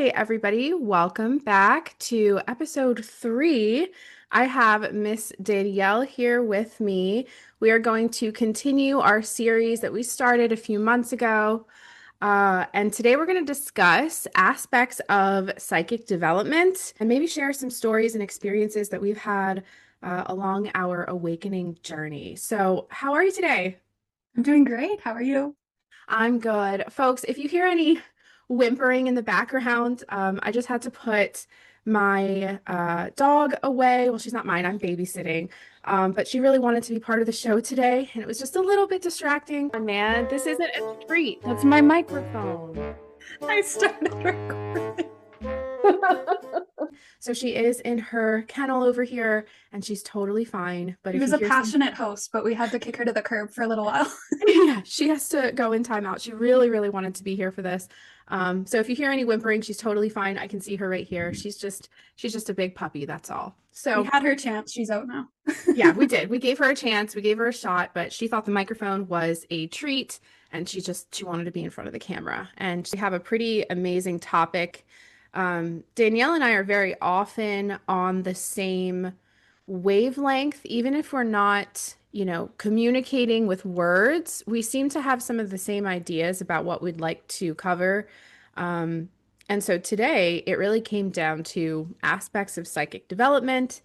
Hi, everybody. Welcome back to episode 3. I have Miss Danielle here with me. We are going to continue our series that we started a few months ago. And today we're going to discuss aspects of psychic development and maybe share some stories and experiences that we've had along our awakening journey. So, how are you today? I'm doing great. How are you? I'm good. Folks, if you hear any whimpering in the background, I just had to put my dog away. Well, she's not mine, I'm babysitting. But she really wanted to be part of the show today, and it was just a little bit distracting. Oh, man, this isn't a treat. That's my microphone. I started recording. So she is in her kennel over here, and she's totally fine. But She if was you a hear some passionate host, but we had to kick her to the curb for a little while. yeah, she has to go in timeout. She really, really wanted to be here for this. So if you hear any whimpering, she's totally fine. I can see her right here. She's just a big puppy, that's all. We So had her chance. She's out now. yeah, we did. We gave her a chance. We gave her a shot, but she thought the microphone was a treat and she wanted to be in front of the camera. And we have a pretty amazing topic. Danielle and I are very often on the same wavelength, even if we're not, communicating with words, we seem to have some of the same ideas about what we'd like to cover. Um, and so today it really came down to aspects of psychic development.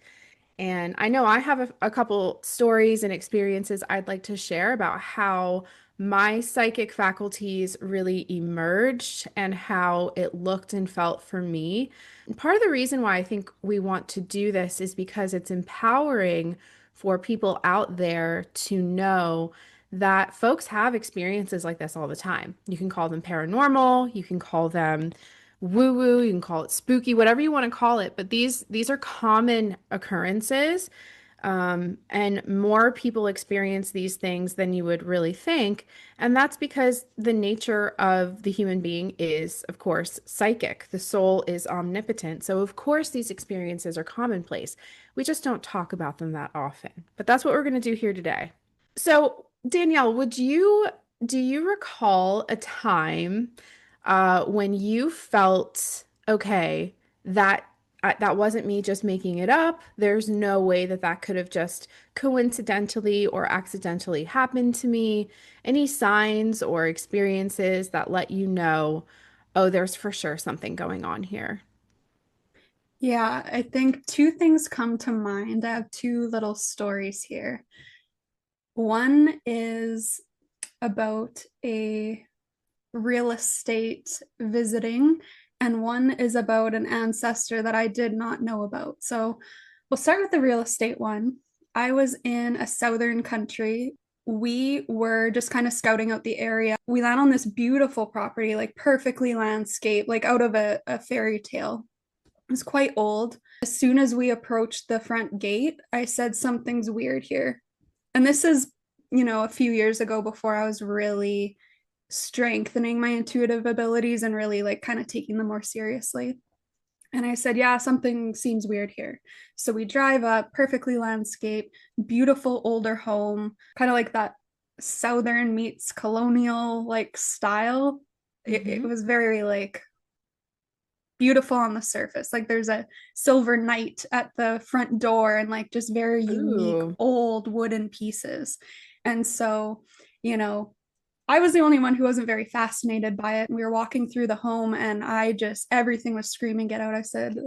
And I know I have a couple stories and experiences I'd like to share about how my psychic faculties really emerged and how it looked and felt for me. And part of the reason why I think we want to do this is because it's empowering for people out there to know that folks have experiences like this all the time. You can call them paranormal, you can call them woo woo, you can call it spooky, whatever you want to call it, but these are common occurrences. And more people experience these things than you would really think. And that's because the nature of the human being is, of course, psychic. The soul is omnipotent. So, of course, these experiences are commonplace. We just don't talk about them that often. But that's what we're going to do here today. So, Danielle, do you recall a time when you felt, okay, that wasn't me just making it up. There's no way that that could have just coincidentally or accidentally happened to me. Any signs or experiences that let you know, oh, there's for sure something going on here? Yeah, I think two things come to mind. I have two little stories here. One is about a real estate visiting, and one is about an ancestor that I did not know about. So we'll start with the real estate one. I was in a southern country. We were just kind of scouting out the area. We land on this beautiful property, like perfectly landscaped, like out of a fairy tale. It's quite old. As soon as we approached the front gate, I said, something's weird here. And this is, a few years ago before I was really strengthening my intuitive abilities and really like kind of taking them more seriously. And I said, yeah, something seems weird here. So we drive up, perfectly landscaped, beautiful older home, kind of like that southern meets colonial like style. It Hmm. was very like beautiful on the surface. Like there's a silver knight at the front door and like just very unique Ooh. old wooden pieces. And so, you know, I was the only one who wasn't very fascinated by it. We were walking through the home and everything was screaming, get out. I said,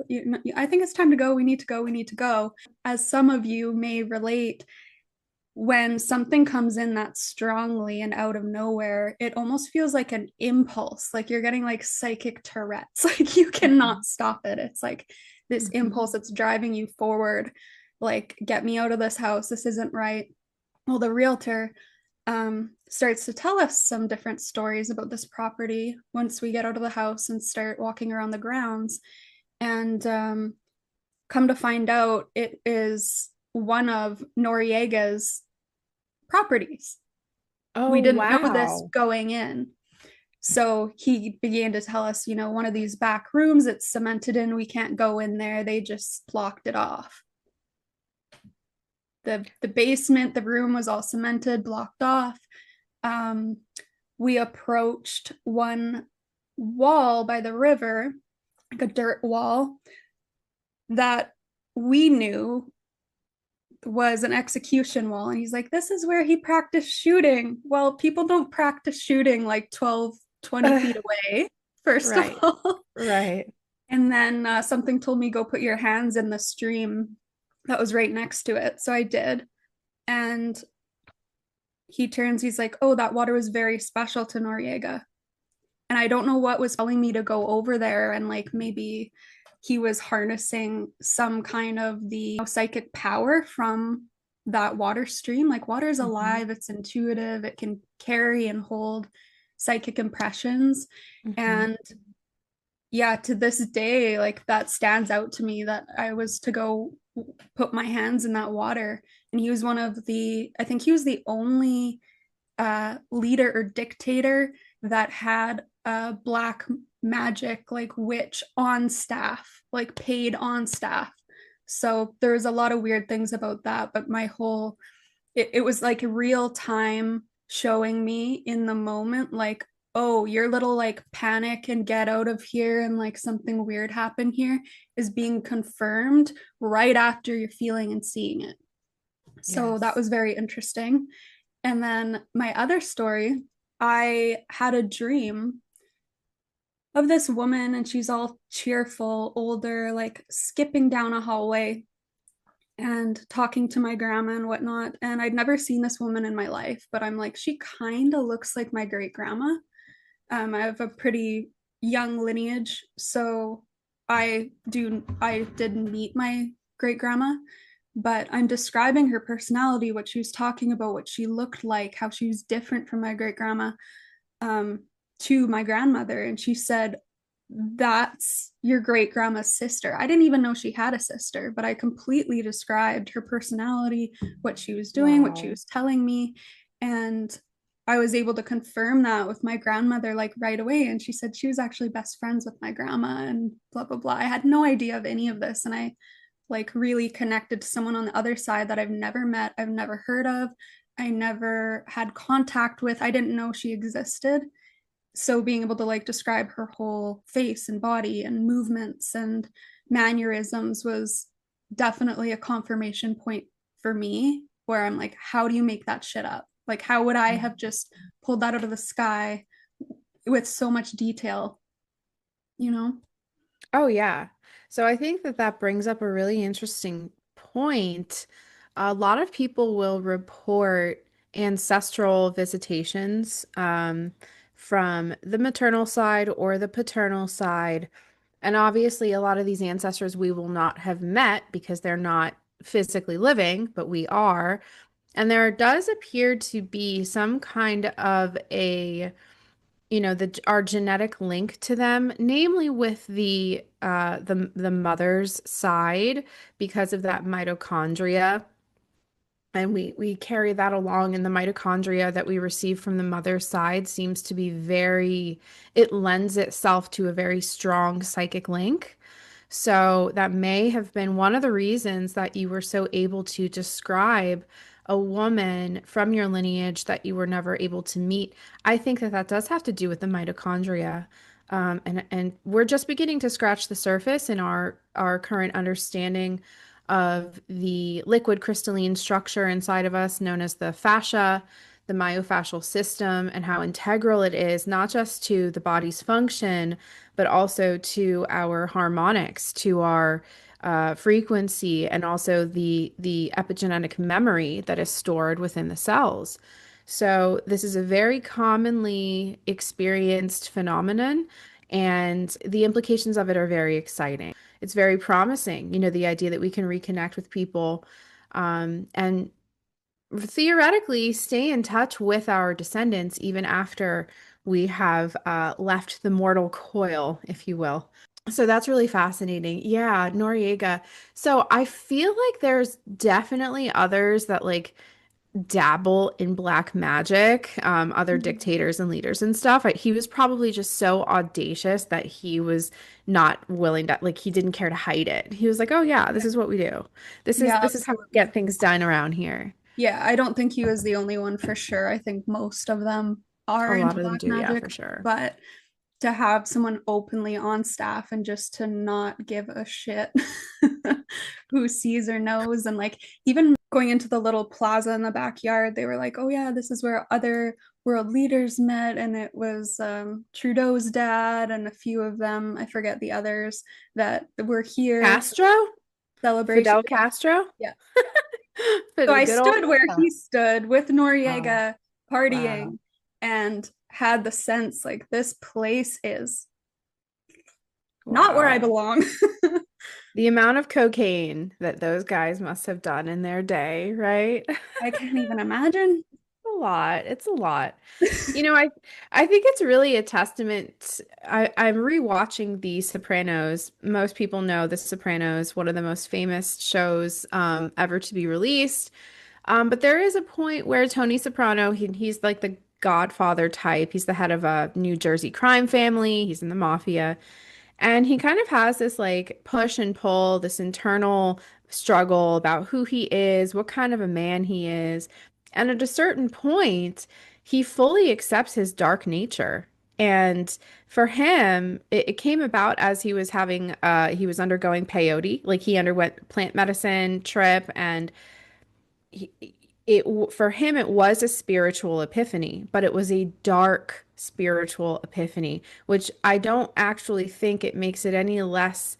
I think it's time to go. We need to go. We need to go. As some of you may relate, when something comes in that strongly and out of nowhere, it almost feels like an impulse, like you're getting like psychic Tourette's, like you cannot stop it. It's like this Hmm. impulse that's driving you forward, like, get me out of this house. This isn't right. Well, the realtor starts to tell us some different stories about this property once we get out of the house and start walking around the grounds. And come to find out, it is one of Noriega's properties. Oh, We didn't know this wow. going in. So he began to tell us, one of these back rooms, it's cemented in, we can't go in there. They just blocked it off. The basement, the room was all cemented, blocked off. We approached one wall by the river, like a dirt wall that we knew was an execution wall. And he's like, this is where he practiced shooting. Well, people don't practice shooting like 12, 20 feet away, first of Right. all. Right. And then something told me, go put your hands in the stream that was right next to it. So I did. And he turns, he's like, oh, that water was very special to 𝗁cie𝗃𝗲𝗍. And I don't know what was telling me to go over there, and like maybe he was harnessing some kind of the psychic power from that water stream. Like water is Mhm. alive, it's intuitive, it can carry and hold psychic impressions. Mhm. And yeah, to this day, like that stands out to me that I was to go put my hands in that water. And he was one of the, I think he was the only leader or dictator that had a black magic like witch on staff, like paid on staff. So there's a lot of weird things about that, but my whole it was like real time showing me in the moment, like, oh, your little like panic and get out of here and like something weird happened here is being confirmed right after you're feeling and seeing it. So that Yes. was very interesting. And then my other story, I had a dream of this woman, and she's all cheerful, older, like skipping down a hallway and talking to my grandma and whatnot. And I'd never seen this woman in my life, but I'm like, she kind of looks like my great grandma. I have a pretty young lineage, so I didn't meet my great grandma, but I'm describing her personality, what she was talking about, what she looked like, how she was different from my great grandma, um, to my grandmother. And she said, that's your great grandma's sister. I didn't even know she had a sister, but I completely described her personality, what she was doing, what she Wow. was telling me. And I was able to confirm that with my grandmother like right away. And she said she was actually best friends with my grandma and blah, blah, blah. I had no idea of any of this. And I like really connected to someone on the other side that I've never met, I've never heard of, I never had contact with. I didn't know she existed. So being able to like describe her whole face and body and movements and mannerisms was definitely a confirmation point for me, where I'm like, how do you make that shit up? Like, how would I have just pulled that out of the sky with so much detail, you know? Oh, yeah. So I think that that brings up a really interesting point. A lot of people will report ancestral visitations from the maternal side or the paternal side. And obviously, a lot of these ancestors we will not have met because they're not physically living, but we are. And there does appear to be some kind of a the our genetic link to them, namely with the mother's side because of that mitochondria. And we carry that along, and the mitochondria that we receive from the mother's side seems to be it lends itself to a very strong psychic link. So that may have been one of the reasons that you were so able to describe a woman from your lineage that you were never able to meet. I think that that does have to do with the mitochondria. And we're just beginning to scratch the surface in our current understanding of the liquid crystalline structure inside of us, known as the fascia, the myofascial system, and how integral it is, not just to the body's function, but also to our harmonics, to our frequency, and also the epigenetic memory that is stored within the cells. So this is a very commonly experienced phenomenon, and the implications of it are very exciting. It's very promising, the idea that we can reconnect with people and theoretically stay in touch with our descendants even after we have left the mortal coil, if you will. So that's really fascinating. Yeah, Noriega. So I feel like there's definitely others that like dabble in black magic, other Mhm. dictators and leaders and stuff. He was probably just so audacious that he was not willing to, like, he didn't care to hide it. He was like, "Oh yeah, this is what we do. Yeah, This is how we absolutely. get things done around here." Yeah, I don't think he was the only one for sure. I think most of them A are lot into of them black do, yeah, magic, for sure. but to have someone openly on staff and just to not give a shit who sees or knows. And like even going into the little plaza in the backyard, they were like, oh yeah, this is where other world leaders met. And it was Trudeau's dad and a few of them, I forget the others, that were here Castro? celebration. Fidel Castro? Yeah. For So the I good old stood where he stood with Wow. Noriega Wow. partying and had the sense like this place is not where I Wow. belong. The amount of cocaine that those guys must have done in their day, right? I can't even imagine. A lot. It's a lot. I think it's really a testament. I'm rewatching The Sopranos. Most people know The Sopranos, one of the most famous shows ever to be released. But there is a point where Tony Soprano, he's like the godfather type. He's the head of a New Jersey crime family. He's in the mafia. And he kind of has this like push and pull, this internal struggle about who he is, what kind of a man he is. And at a certain point, he fully accepts his dark nature. And for him, it came about as he was undergoing peyote, like he underwent plant medicine trip, and he, for him it was a spiritual epiphany, but it was a dark spiritual epiphany, which I don't actually think it makes it any less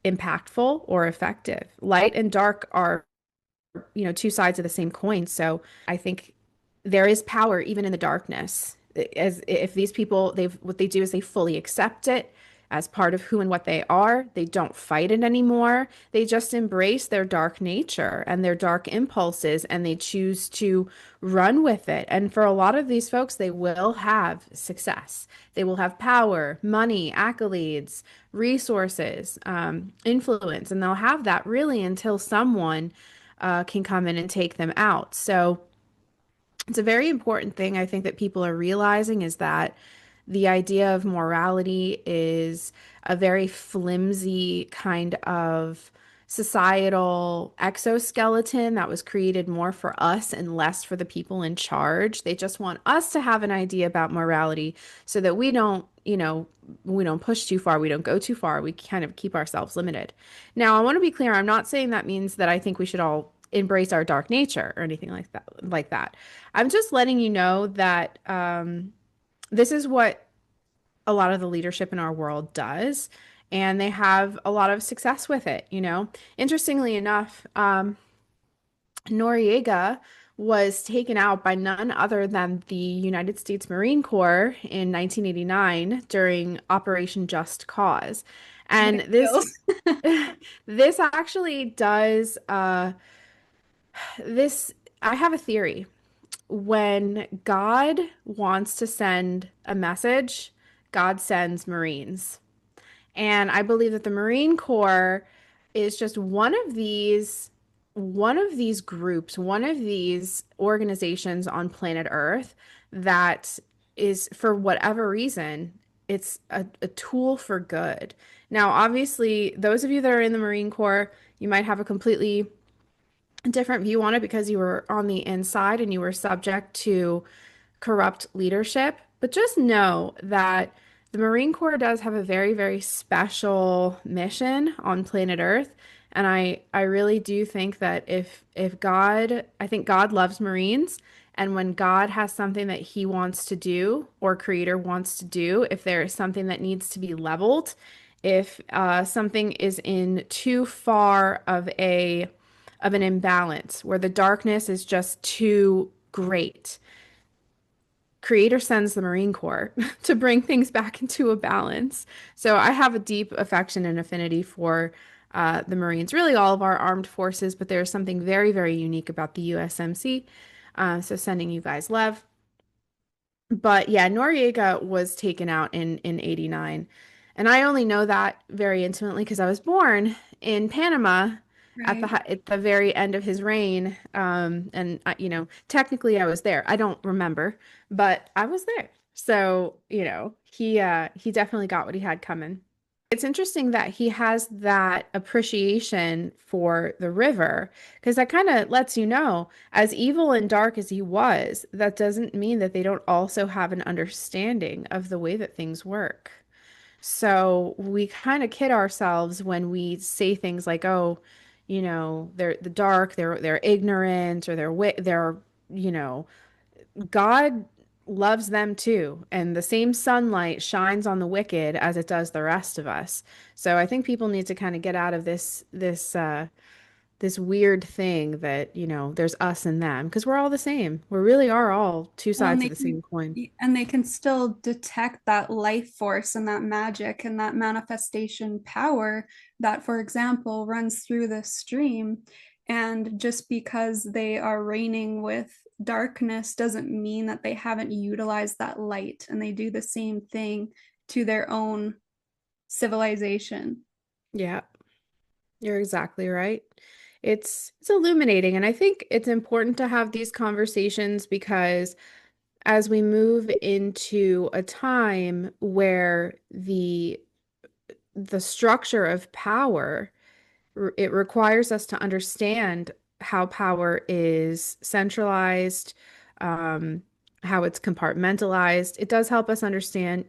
impactful or effective. Light and dark are, two sides of the same coin. So I think there is power even in the darkness. As if these people, what they do is they fully accept it as part of who and what they are. They don't fight it anymore. They just embrace their dark nature and their dark impulses, and they choose to run with it. And for a lot of these folks, they will have success. They will have power, money, accolades, resources, influence, and they'll have that really until someone can come in and take them out. So it's a very important thing I think that people are realizing is that the idea of morality is a very flimsy kind of societal exoskeleton that was created more for us and less for the people in charge. They just want us to have an idea about morality so that we don't push too far, we don't go too far, we kind of keep ourselves limited. Now, I want to be clear, I'm not saying that means that I think we should all embrace our dark nature or anything like that. I'm just letting you know that this is what a lot of the leadership in our world does, and they have a lot of success with it. Interestingly enough, Noriega was taken out by none other than the United States Marine Corps in 1989 during Operation Just Cause. And Big deal. this actually does this I have a theory. When God wants to send a message, God sends Marines. And I believe that the Marine Corps is just one of these groups, one of these organizations on planet Earth that is, for whatever reason, it's a tool for good. Now, obviously, those of you that are in the Marine Corps, you might have a completely different view on it because you were on the inside and you were subject to corrupt leadership. But just know that the Marine Corps does have a very, very special mission on planet Earth. And I really do think that if God, I think God loves Marines. And when God has something that he wants to do or creator wants to do, if there is something that needs to be leveled, if something is in too far of an imbalance where the darkness is just too great, Creator sends the Marine Corps to bring things back into a balance. So I have a deep affection and affinity for the Marines, really all of our armed forces, but there's something very, very unique about the USMC. So sending you guys love. But yeah, Noriega was taken out in 89. And I only know that very intimately because I was born in Panama Right. at the very end of his reign. And technically I was there. I don't remember, but I was there. So, he definitely got what he had coming. It's interesting that he has that appreciation for the river because that kind of lets you know, as evil and dark as he was, that doesn't mean that they don't also have an understanding of the way that things work. So we kind of kid ourselves when we say things like, "Oh, they're the dark, they're ignorant, or they're, you know, God loves them too, and the same sunlight shines on the wicked as it does the rest of us." So I think people need to kind of get out of this weird thing that, there's us and them because we're all the same. We really are all two Well, sides of the same coin. and they can still detect that life force and that magic and that manifestation power that, for example, runs through the stream. And just because they are reigning with darkness doesn't mean that they haven't utilized that light. And they do the same thing to their own civilization. Yeah, you're exactly right. It's illuminating, and I think it's important to have these conversations because as we move into a time where the structure of power, it requires us to understand how power is centralized, um, how it's compartmentalized. It does help us understand,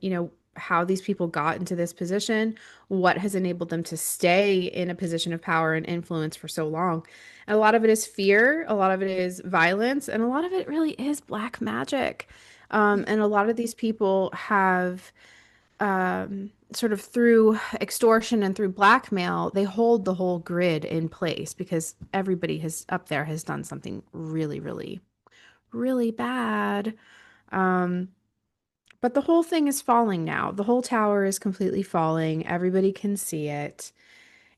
how these people got into this position, what has enabled them to stay in a position of power and influence for so long. And a lot of it is fear, a lot of it is violence, and a lot of it really is black magic. And a lot of these people have sort of through extortion and through blackmail, they hold the whole grid in place because everybody has up there has done something really, really, really bad. Um, but the whole thing is falling now. The whole tower is completely falling. Everybody can see it.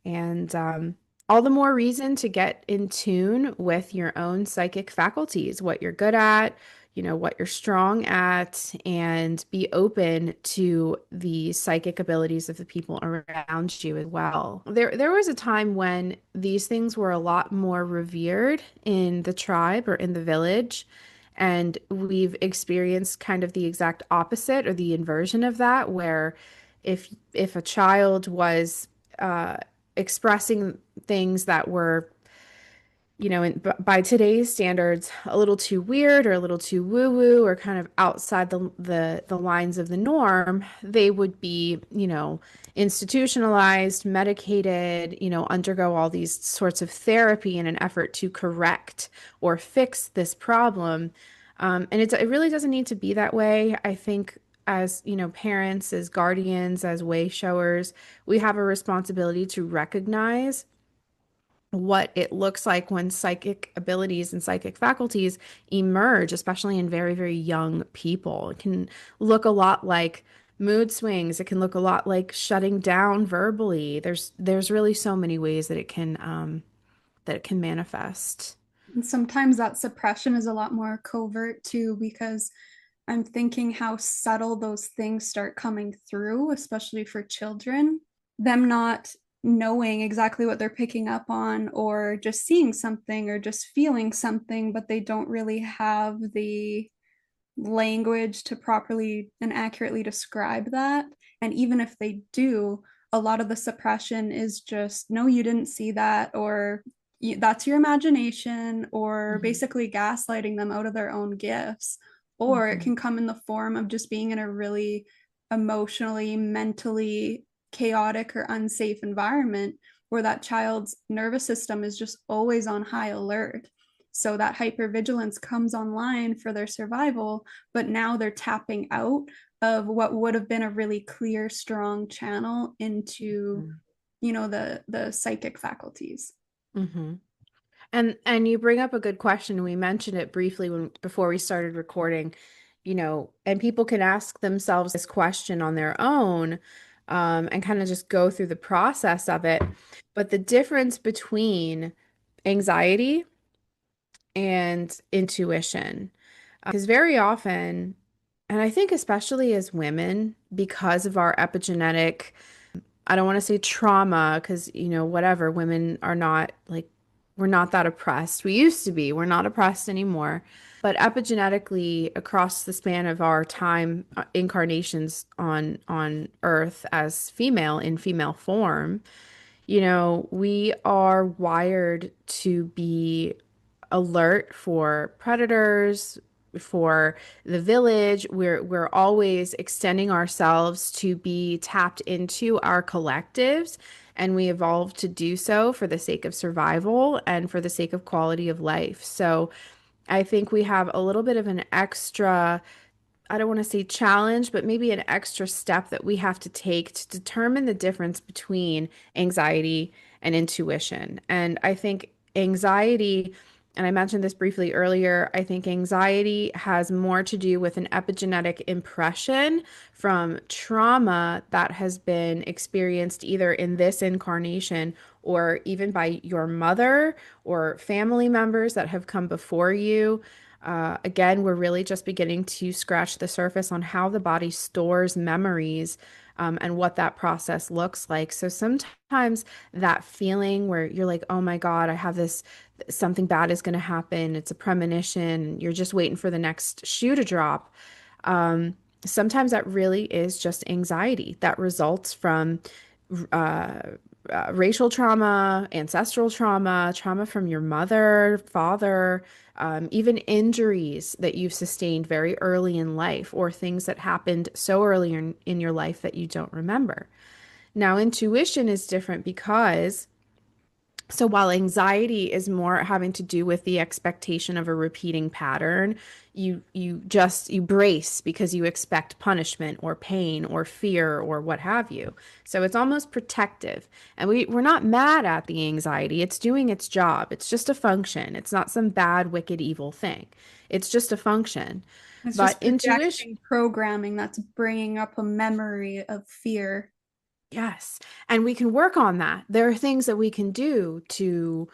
And all the more reason to get in tune with your own psychic faculties, what you're good at, what you're strong at, and be open to the psychic abilities of the people around you as well. There was a time when these things were a lot more revered in the tribe or in the village. And we've experienced kind of the exact opposite or the inversion of that, where if a child was expressing things that were, by today's standards, a little too weird or a little too woo-woo or kind of outside the lines of the norm, they would be, institutionalized, medicated, undergo all these sorts of therapy in an effort to correct or fix this problem. And it really doesn't need to be that way. I think as, parents, as guardians, as way showers, we have a responsibility to recognize what it looks like when psychic abilities and psychic faculties emerge, especially in very, very young people. It can look a lot like mood swings. It can look a lot like shutting down verbally. There's really so many ways that it can manifest. And sometimes that suppression is a lot more covert too, because I'm thinking how subtle those things start coming through, especially for children. Them not knowing exactly what they're picking up on, or just seeing something, or just feeling something, but they don't really have the language to properly and accurately describe that. And even if they do, a lot of the suppression is just, no, you didn't see that, or that's your imagination, or Hmm. basically gaslighting them out of their own gifts. Or it Hmm. can come in the form of just being in a really emotionally, mentally chaotic or unsafe environment where that child's nervous system is just always on high alert. So that hypervigilance comes online for their survival, but now they're tapping out of what would have been a really clear, strong channel into, the psychic faculties. Hmm. And you bring up a good question. We mentioned it briefly when before we started recording, and people can ask themselves this question on their own, and kind of just go through the process of it. But the difference between anxiety and intuition, because very often, and I think especially as women, because of our epigenetic, I don't want to say trauma, because, whatever, women are not like, we're not that oppressed. We used to be, we're not oppressed anymore. But epigenetically, across the span of our time, incarnations on Earth as female in female form, we are wired to be alert for predators, for the village. We're always extending ourselves to be tapped into our collectives, and we evolved to do so for the sake of survival and for the sake of quality of life. So I think we have a little bit of an extra, I don't want to say challenge, but maybe an extra step that we have to take to determine the difference between anxiety and intuition. And I think anxiety, and I mentioned this briefly earlier, I think anxiety has more to do with an epigenetic impression from trauma that has been experienced either in this incarnation or even by your mother or family members that have come before you. Again, we're really just beginning to scratch the surface on how the body stores memories, and what that process looks like. So sometimes that feeling where you're like, oh my God, I have this, something bad is going to happen. It's a premonition. You're just waiting for the next shoe to drop. Sometimes that really is just anxiety that results from uh, racial trauma, ancestral trauma, trauma from your mother, father, even injuries that you've sustained very early in life, or things that happened so early in your life that you don't remember. Now, intuition is different because so while anxiety is more having to do with the expectation of a repeating pattern, you brace because you expect punishment or pain or fear or what have you. So it's almost protective. And we're not mad at the anxiety. It's doing its job. It's just a function. It's not some bad, wicked, evil thing. It's just a function. It's But just intuition, projecting programming that's bringing up a memory of fear. yes, and we can work on that. There are things that we can do to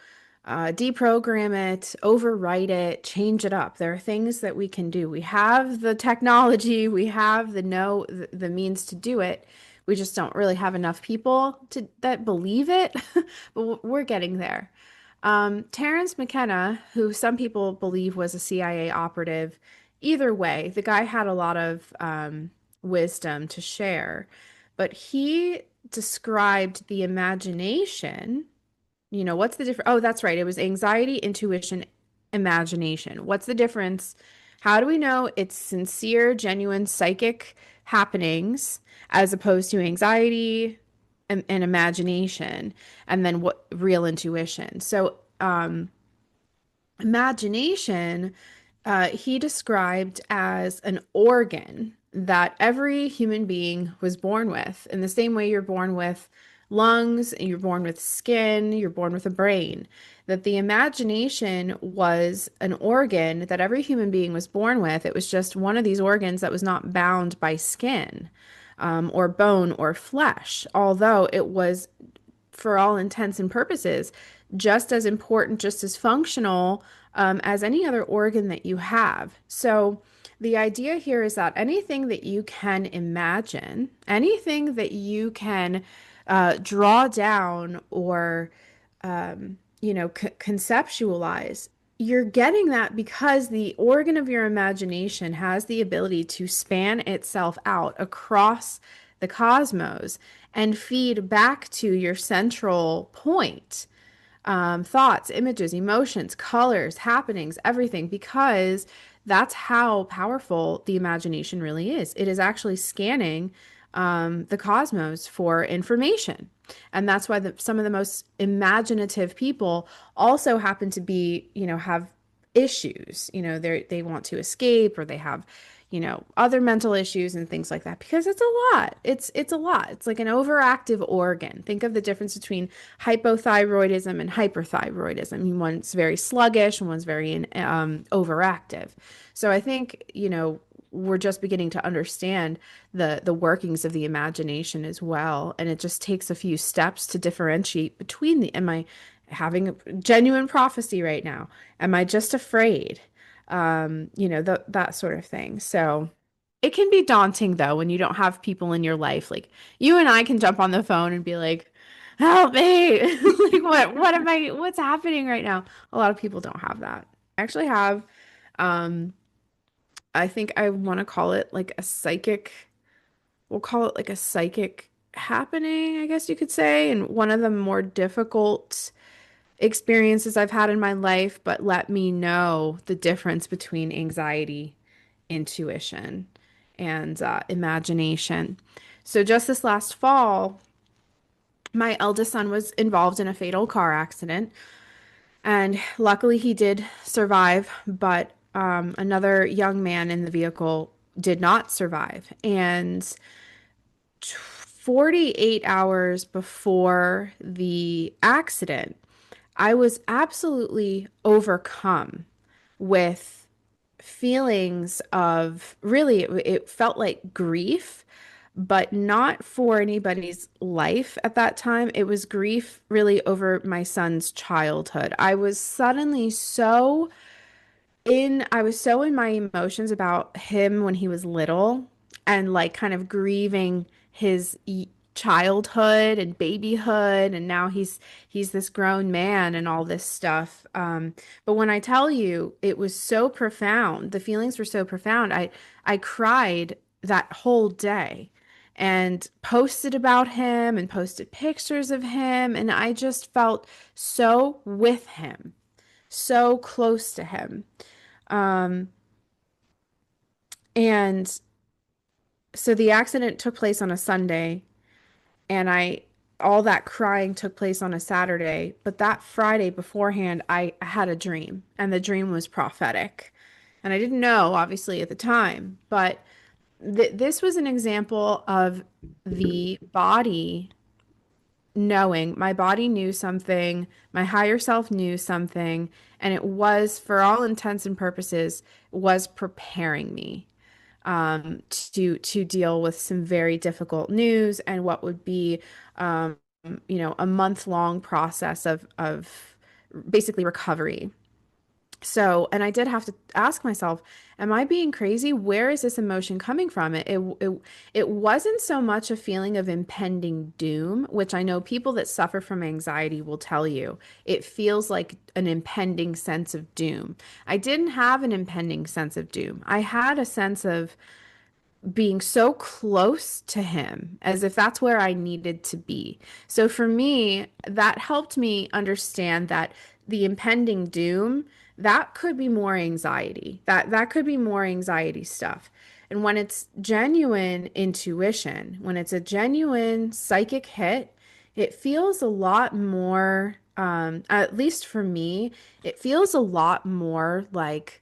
deprogram it, overwrite it, change it up. There are things that we can do. We have the technology, we have the means to do it. We just don't really have enough people to that believe it, but we're getting there. Terrence McKenna, who some people believe was a CIA operative, either way, the guy had a lot of wisdom to share, but he described the imagination. What's the difference? Oh, that's right. It was anxiety, intuition, imagination. What's the difference? How do we know it's sincere, genuine psychic happenings as opposed to anxiety and imagination, and then what real intuition? So, imagination, he described as an organ that every human being was born with, in the same way you're born with lungs, you're born with skin, you're born with a brain. That the imagination was an organ that every human being was born with. It was just one of these organs that was not bound by skin, or bone or flesh, although it was, for all intents and purposes, just as important, just as functional, as any other organ that you have. So, the idea here is that anything that you can imagine, anything that you can draw down or, conceptualize, you're getting that because the organ of your imagination has the ability to span itself out across the cosmos and feed back to your central point, thoughts, images, emotions, colors, happenings, everything, because that's how powerful the imagination really is. It is actually scanning the cosmos for information. And that's why some of the most imaginative people also happen to be, have issues. They want to escape, or they have, other mental issues and things like that, because it's a lot. It's a lot. It's like an overactive organ. Think of the difference between hypothyroidism and hyperthyroidism. One's very sluggish and one's very overactive. So I think, we're just beginning to understand the workings of the imagination as well. And it just takes a few steps to differentiate between am I having a genuine prophecy right now? Am I just afraid? That sort of thing. So it can be daunting though when you don't have people in your life. Like you and I can jump on the phone and be like, help me. Like what's happening right now? A lot of people don't have that. I actually have Um, I think I want to call it like a psychic, we'll call it like a psychic happening, I guess you could say. And one of the more difficult experiences I've had in my life, but let me know the difference between anxiety, intuition, and imagination. So just this last fall, my eldest son was involved in a fatal car accident, and luckily he did survive, but another young man in the vehicle did not survive. And 48 hours before the accident, I was absolutely overcome with feelings of really, it felt like grief, but not for anybody's life at that time. It was grief really over my son's childhood. I was so in my emotions about him when he was little and like kind of grieving his childhood and babyhood, and now he's this grown man and all this stuff. But when I tell you it was so profound, the feelings were so profound. I cried that whole day and posted about him and posted pictures of him, and I just felt so with him, so close to him. Um, and so the accident took place on a Sunday, and all that crying took place on a Saturday. But that Friday beforehand, I had a dream, and the dream was prophetic. And I didn't know, obviously, at the time, but this was an example of the body knowing. My body knew something, my higher self knew something, and it was, for all intents and purposes, was preparing me to deal with some very difficult news and what would be, um, a month-long process of basically recovery. So, and I did have to ask myself, am I being crazy? Where is this emotion coming from? It wasn't so much a feeling of impending doom, which I know people that suffer from anxiety will tell you. It feels like an impending sense of doom. I didn't have an impending sense of doom. I had a sense of being so close to him as if that's where I needed to be. So for me, that helped me understand that the impending doom, that could be more anxiety. That could be more anxiety stuff. And when it's genuine intuition, when it's a genuine psychic hit, it feels a lot more, at least for me, it feels a lot more like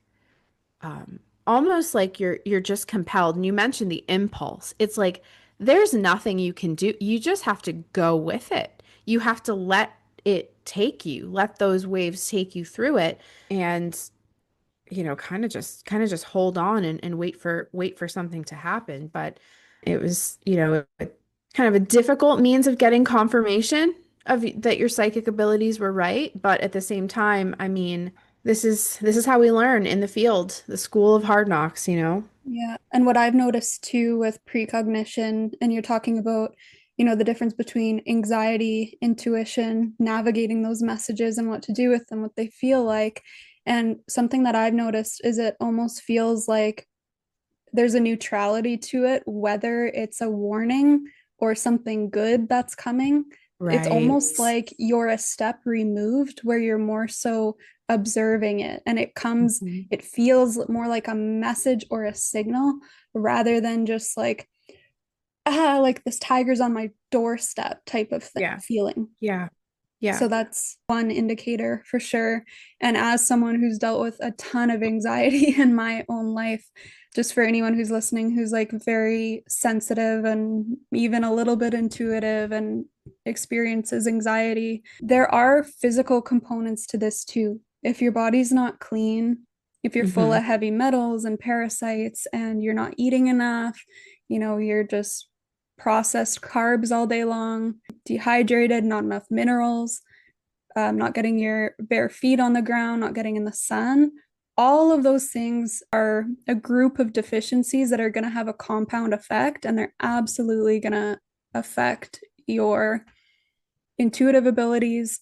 almost like you're just compelled. And you mentioned the impulse. It's like there's nothing you can do. You just have to go with it. You have to let it take you, let those waves take you through it, and kind of just hold on and wait for something to happen. But it was, kind of a difficult means of getting confirmation of that your psychic abilities were right. But at the same time, I mean, this is how we learn in the field, the school of hard knocks. Yeah. And what I've noticed too with precognition, and you're talking about, the difference between anxiety, intuition, navigating those messages and what to do with them, what they feel like. And something that I've noticed is it almost feels like there's a neutrality to it, whether it's a warning or something good that's coming. It's Right. almost like you're a step removed where you're more so observing it, and Mhm. it feels more like a message or a signal rather than just like this tiger's on my doorstep type of Yeah. feeling. Yeah. Yeah. So that's one indicator for sure. And as someone who's dealt with a ton of anxiety in my own life, just for anyone who's listening who's like very sensitive and even a little bit intuitive and experiences anxiety, there are physical components to this too. If your body's not clean, if you're full Hmm. of heavy metals and parasites and you're not eating enough, you're just processed carbs all day long, dehydrated, not enough minerals, not getting your bare feet on the ground, not getting in the sun. All of those things are a group of deficiencies that are going to have a compound effect, and they're absolutely going to affect your intuitive abilities,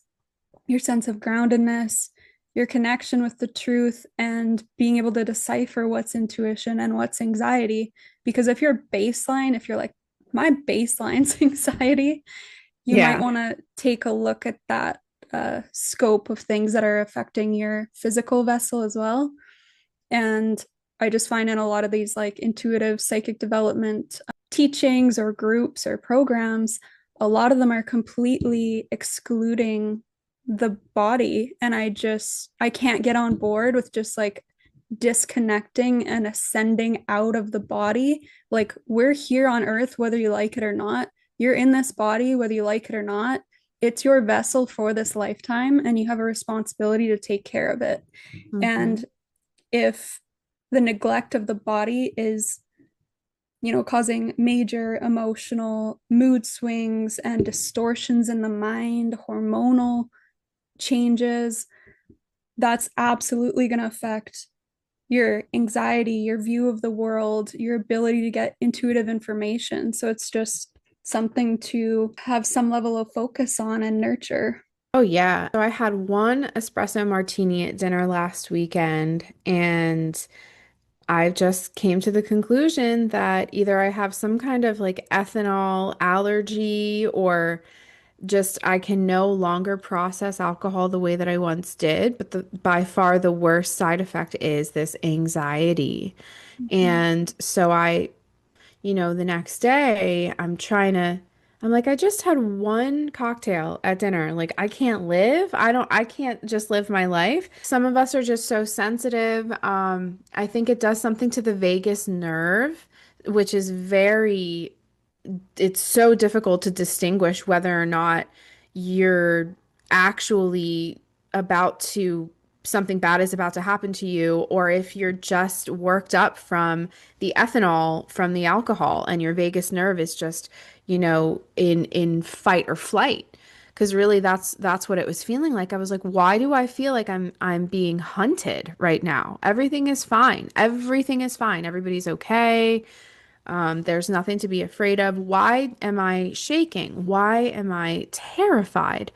your sense of groundedness, your connection with the truth and being able to decipher what's intuition and what's anxiety. Because if you're like, my baseline's anxiety, you might Yeah. want to take a look at that scope of things that are affecting your physical vessel as well. And I just find in a lot of these like intuitive psychic development teachings or groups or programs, a lot of them are completely excluding the body. And I can't get on board with just like disconnecting and ascending out of the body. Like, we're here on earth, whether you like it or not. You're in this body, whether you like it or not. It's your vessel for this lifetime, and you have a responsibility to take care of it. Hmm. And if the neglect of the body is, causing major emotional mood swings and distortions in the mind, hormonal changes, that's absolutely going to affect your anxiety, your view of the world, your ability to get intuitive information. So it's just something to have some level of focus on and nurture. Oh, yeah. So I had one espresso martini at dinner last weekend, and I just came to the conclusion that either I have some kind of like ethanol allergy, or just I can no longer process alcohol the way that I once did. But by far the worst side effect is this anxiety. Mhm. And so the next day I'm like, I just had one cocktail at dinner. Like, I can't live. I can't just live my life. Some of us are just so sensitive. I think it does something to the vagus nerve, which is it's so difficult to distinguish whether or not you're actually about to something bad is about to happen to you, or if you're just worked up from the ethanol from the alcohol and your vagus nerve is just, in fight or flight. Because really that's what it was feeling like. I was like, why do I feel like I'm being hunted right now? Everything is fine. Everything is fine. Everybody's okay. There's nothing to be afraid of. Why am I shaking? Why am I terrified?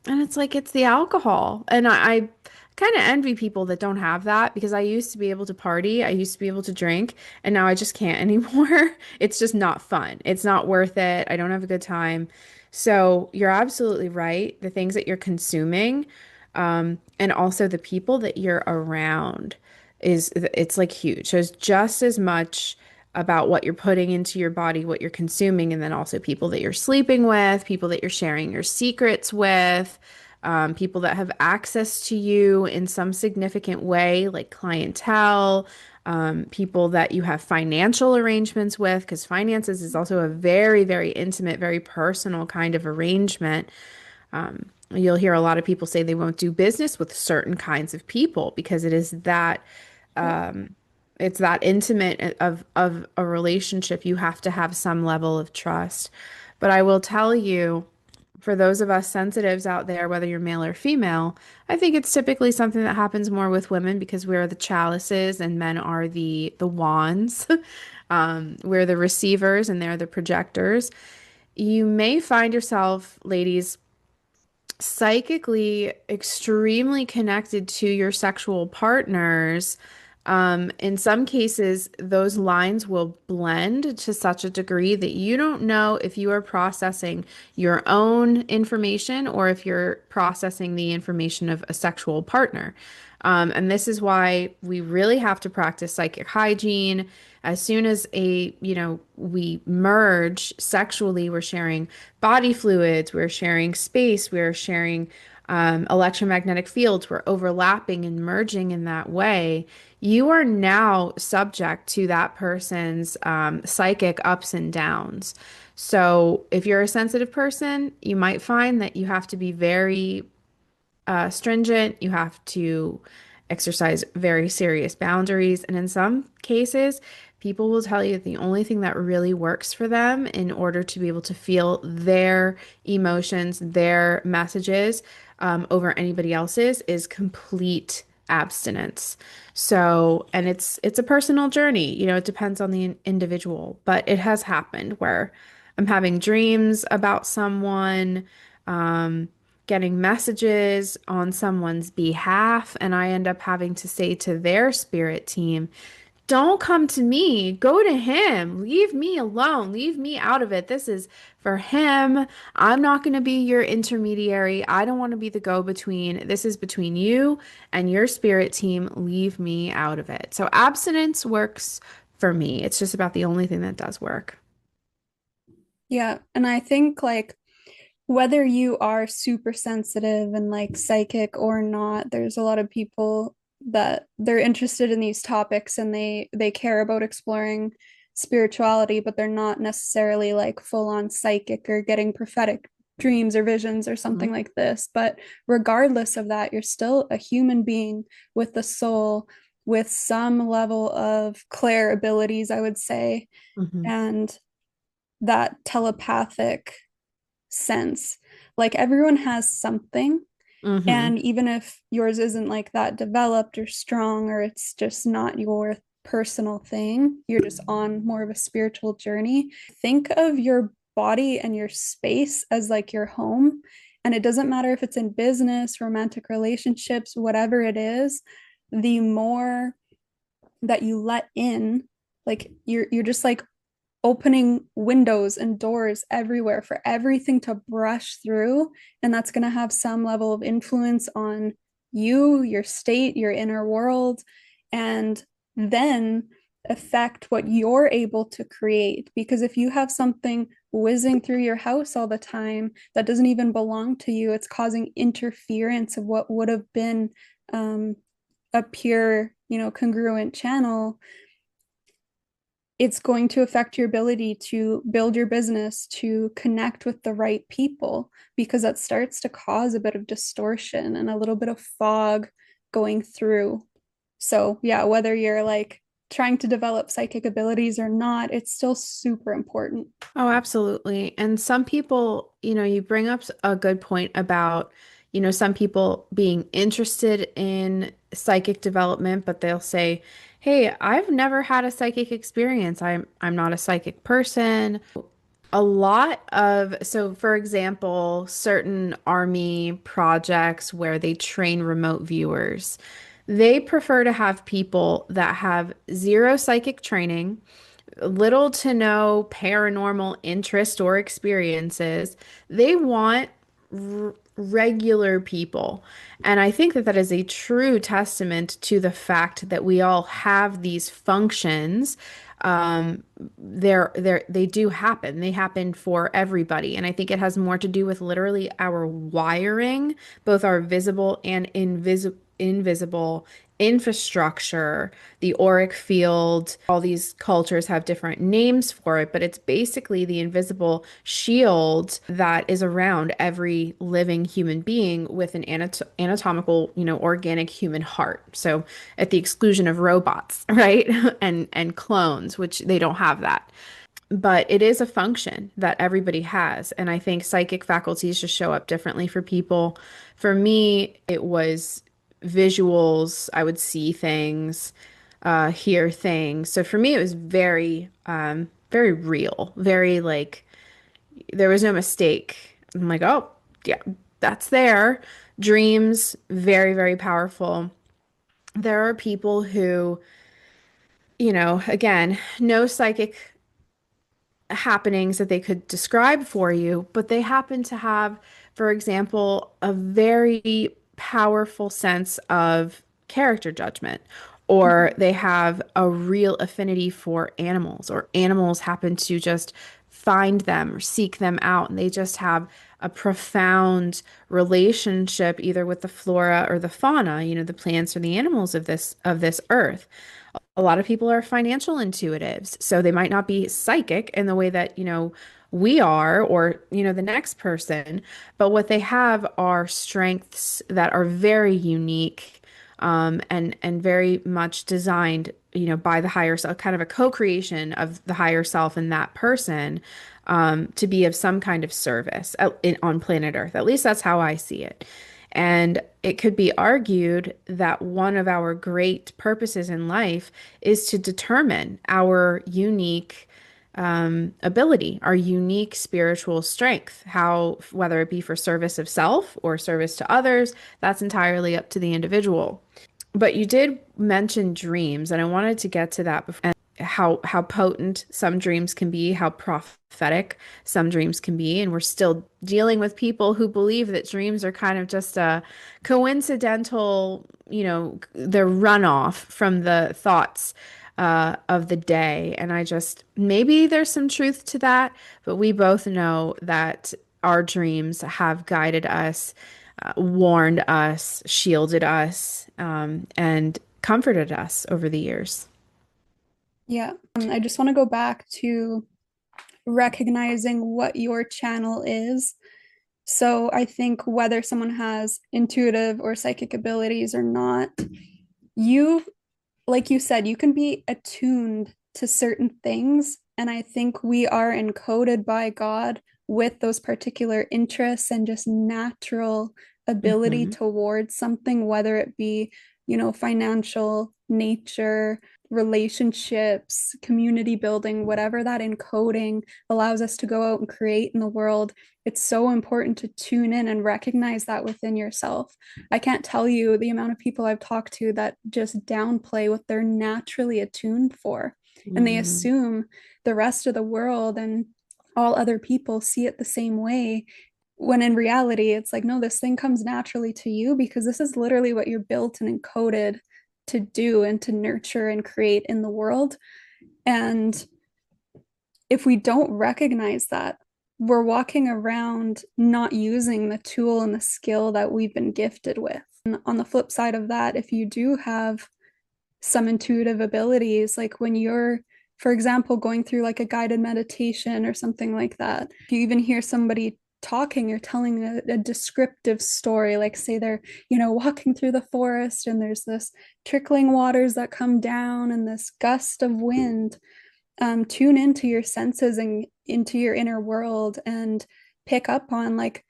And it's like, it's the alcohol. And I kind of envy people that don't have that, because I used to be able to party. I used to be able to drink, and now I just can't anymore. It's just not fun. It's not worth it. I don't have a good time. So you're absolutely right. The things that you're consuming, and also the people that you're around it's like huge. So it's just as much about what you're putting into your body, what you're consuming, and then also people that you're sleeping with, people that you're sharing your secrets with, people that have access to you in some significant way, like clientele, people that you have financial arrangements with, because finances is also a very, very intimate, very personal kind of arrangement. You'll hear a lot of people say they won't do business with certain kinds of people because it is that Yep. it's that intimate of a relationship. You have to have some level of trust. But I will tell you, for those of us sensitives out there, whether you're male or female, I think it's typically something that happens more with women because we're the chalices and men are the wands. We're the receivers and they're the projectors. You may find yourself, ladies, psychically extremely connected to your sexual partners. In some cases, those lines will blend to such a degree that you don't know if you are processing your own information or if you're processing the information of a sexual partner. And this is why we really have to practice psychic hygiene. As soon as we merge sexually, we're sharing body fluids, we're sharing space, we're sharing electromagnetic fields, we're overlapping and merging in that way. You are now subject to that person's psychic ups and downs. So, if you're a sensitive person, you might find that you have to be very stringent. You have to exercise very serious boundaries. And in some cases, people will tell you that the only thing that really works for them in order to be able to feel their emotions, their messages over anybody else's is complete abstinence. So, and it's a personal journey. It depends on the individual, but it has happened where I'm having dreams about someone. getting messages on someone's behalf, and I end up having to say to their spirit team, don't come to me. Go to him. Leave me alone. Leave me out of it. This is for him. I'm not going to be your intermediary. I don't want to be the go-between. This is between you and your spirit team. Leave me out of it. So abstinence works for me. It's just about the only thing that does work. Yeah. And I think like whether you are super sensitive and like psychic or not, there's a lot of people that they're interested in these topics and they care about exploring spirituality, but they're not necessarily like full on psychic or getting prophetic dreams or visions or something Mhm. like this. But regardless of that, you're still a human being with a soul, with some level of clair abilities, I would say, Mhm. and that telepathic sense. Like everyone has something. Mhm. And even if yours isn't like that developed or strong, or it's just not your personal thing, you're just on more of a spiritual journey. Think of your body and your space as like your home. And it doesn't matter if it's in business, romantic relationships, whatever it is, the more that you let in, like you're just like opening windows and doors everywhere for everything to brush through. And that's going to have some level of influence on you, your state, your inner world, and then affect what you're able to create. Because if you have something whizzing through your house all the time that doesn't even belong to you, it's causing interference of what would have been um, a pure, congruent channel. It's going to affect your ability to build your business, to connect with the right people, because that starts to cause a bit of distortion and a little bit of fog going through. So, yeah, whether you're like trying to develop psychic abilities or not, it's still super important. Oh, absolutely. And some people, you bring up a good point about, some people being interested in psychic development, but they'll say, "Hey, I've never had a psychic experience. I'm not a psychic person." A lot of, so for example, certain army projects where they train remote viewers, they prefer to have people that have zero psychic training, little to no paranormal interest or experiences. They want regular people. And I think that that is a true testament to the fact that we all have these functions. They do happen. They happen for everybody. And I think it has more to do with literally our wiring, both our visible and invisible infrastructure, the auric field. All these cultures have different names for it, but it's basically the invisible shield that is around every living human being with an anatomical, organic human heart. So at the exclusion of robots, right? And clones, which they don't have that. But it is a function that everybody has. And I think psychic faculties just show up differently for people. For me, it was visuals. I would see things, hear things. So for me, it was very real, very like there was no mistake. I'm like, oh, yeah, that's there. Dreams, very, very powerful. There are people who, again, no psychic happenings that they could describe for you, but they happen to have, for example, a very powerful sense of character judgment, or Mhm. they have a real affinity for animals, or animals happen to just find them or seek them out, and they just have a profound relationship either with the flora or the fauna, the plants or the animals of this earth. A lot of people are financial intuitives, so they might not be psychic in the way that, we are or, the next person, but what they have are strengths that are very unique, and very much designed, by the higher self, kind of a co-creation of the higher self and that person, to be of some kind of service on planet Earth. At least that's how I see it. And it could be argued that one of our great purposes in life is to determine our unique ability, our unique spiritual strength. How, whether it be for service of self or service to others, that's entirely up to the individual. But you did mention dreams, and I wanted to get to that before, and how potent some dreams can be, how prophetic some dreams can be, and we're still dealing with people who believe that dreams are kind of just a coincidental, they're runoff from the thoughts of the day. And I just, maybe there's some truth to that, but we both know that our dreams have guided us, warned us, shielded us, and comforted us over the years. Yeah. I just want to go back to recognizing what your channel is. So I think whether someone has intuitive or psychic abilities or not, you, like you said, you can be attuned to certain things. And I think we are encoded by God with those particular interests and just natural ability Hmm. towards something, whether it be, financial, nature, relationships, community building, whatever that encoding allows us to go out and create in the world. It's so important to tune in and recognize that within yourself. I can't tell you the amount of people I've talked to that just downplay what they're naturally attuned for. And they Mm. assume the rest of the world and all other people see it the same way. When in reality, it's like, no, this thing comes naturally to you because this is literally what you're built and encoded to do and to nurture and create in the world. And if we don't recognize that, we're walking around not using the tool and the skill that we've been gifted with. And on the flip side of that, if you do have some intuitive abilities, like when you're, for example, going through like a guided meditation or something like that, if you even hear somebody talking or telling a descriptive story, like say they're, walking through the forest and there's this trickling waters that come down and this gust of wind, tune into your senses and into your inner world and pick up on like,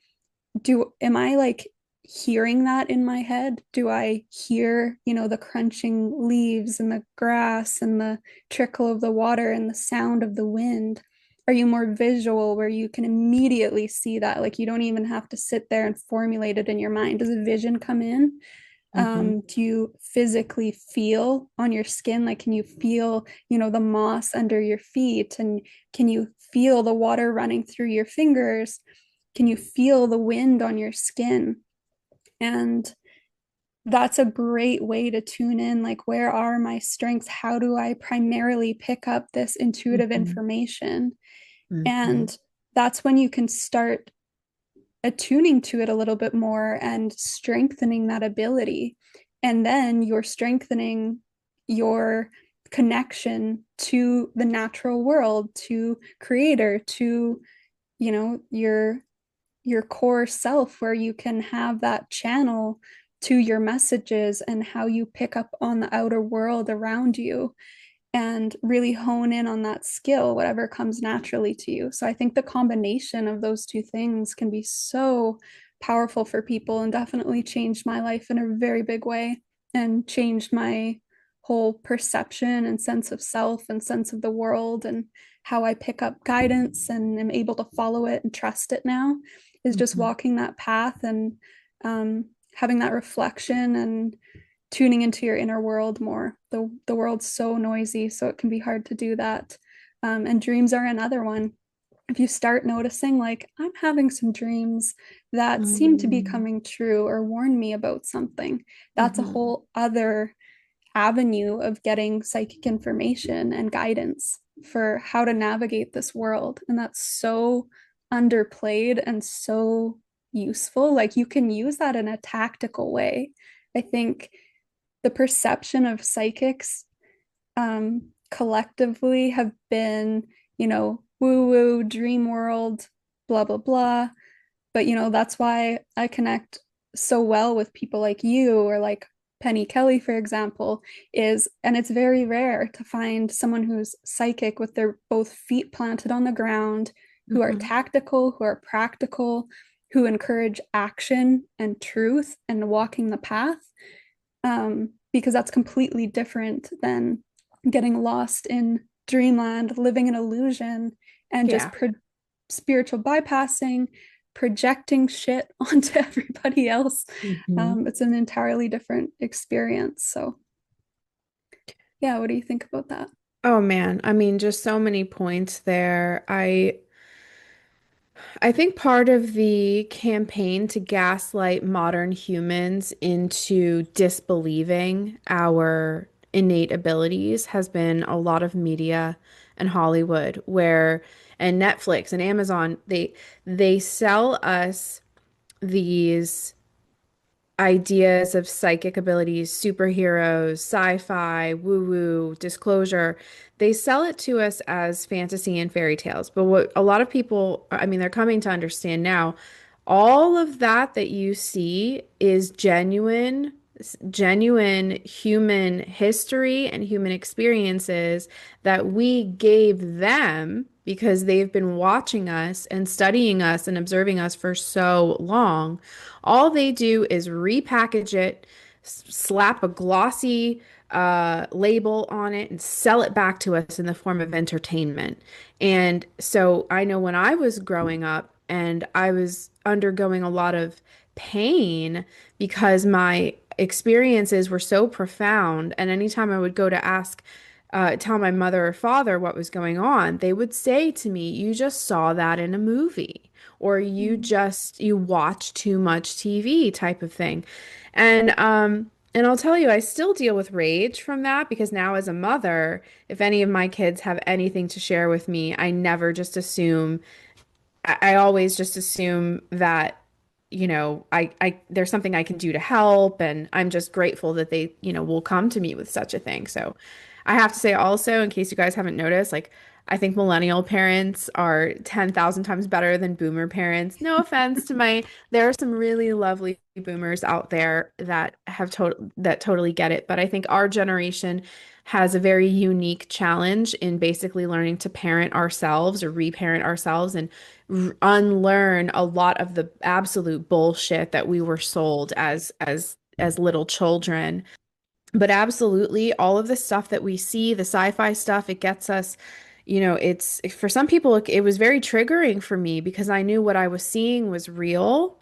am I like hearing that in my head? Do I hear, the crunching leaves and the grass and the trickle of the water and the sound of the wind? Are you more visual where you can immediately see that? Like you don't even have to sit there and formulate it in your mind. Does a vision come in? Hmm. Do you physically feel on your skin? Like, can you feel, the moss under your feet? And can you feel the water running through your fingers? Can you feel the wind on your skin? And that's a great way to tune in. Like, where are my strengths? How do I primarily pick up this intuitive Hmm. information? Hmm. And that's when you can start attuning to it a little bit more and strengthening that ability. And then you're strengthening your connection to the natural world, to creator, to, your core self, where you can have that channel to your messages and how you pick up on the outer world around you and really hone in on that skill, whatever comes naturally to you. So I think the combination of those two things can be so powerful for people and definitely changed my life in a very big way and changed my whole perception and sense of self and sense of the world and how I pick up guidance and am able to follow it and trust it now is just Hmm. walking that path and having that reflection and tuning into your inner world more. The world's so noisy, so it can be hard to do that. And dreams are another one. If you start noticing, like, I'm having some dreams that seem to be Hmm. coming true or warn me about something, that's a Hmm. whole other avenue of getting psychic information and guidance for how to navigate this world. And that's so underplayed and so useful. Like, you can use that in a tactical way. I think the perception of psychics collectively have been, woo woo, dream world, blah, blah, blah. But, that's why I connect so well with people like you or like Penny Kelly, for example, and it's very rare to find someone who's psychic with their both feet planted on the ground, who are Hmm. tactical, who are practical, who encourage action and truth and walking the path, because that's completely different than getting lost in dreamland, living an illusion, and just Yeah. spiritual bypassing, projecting shit onto everybody else. Mhm. It's an entirely different experience. So, yeah, what do you think about that? Oh man, I mean, just so many points there. I think part of the campaign to gaslight modern humans into disbelieving our innate abilities has been a lot of media and Hollywood where and Netflix and Amazon they sell us these ideas of psychic abilities, superheroes, sci-fi, woo-woo, disclosure, they sell it to us as fantasy and fairy tales. But what a lot of people, I mean, they're coming to understand now, all of that you see is genuine human history and human experiences that we gave them because they've been watching us and studying us and observing us for so long. All they do is repackage it, slap a glossy label on it, and sell it back to us in the form of entertainment. And so I know when I was growing up and I was undergoing a lot of pain because my experiences were so profound. And anytime I would go to tell my mother or father what was going on, they would say to me, "You just saw that in a movie." Or you watch too much TV type of thing. And I'll tell you, I still deal with rage from that because now as a mother, if any of my kids have anything to share with me, I never just assume I always just assume that, there's something I can do to help, and I'm just grateful that they, will come to me with such a thing. So I have to say also, in case you guys haven't noticed, like I think millennial parents are 10,000 times better than boomer parents. No offense to there are some really lovely boomers out there that totally get it, but I think our generation has a very unique challenge in basically learning to parent ourselves or reparent ourselves and unlearn a lot of the absolute bullshit that we were sold as little children. But absolutely, all of the stuff that we see, the sci-fi stuff, it gets us, it's for some people, it was very triggering for me because I knew what I was seeing was real.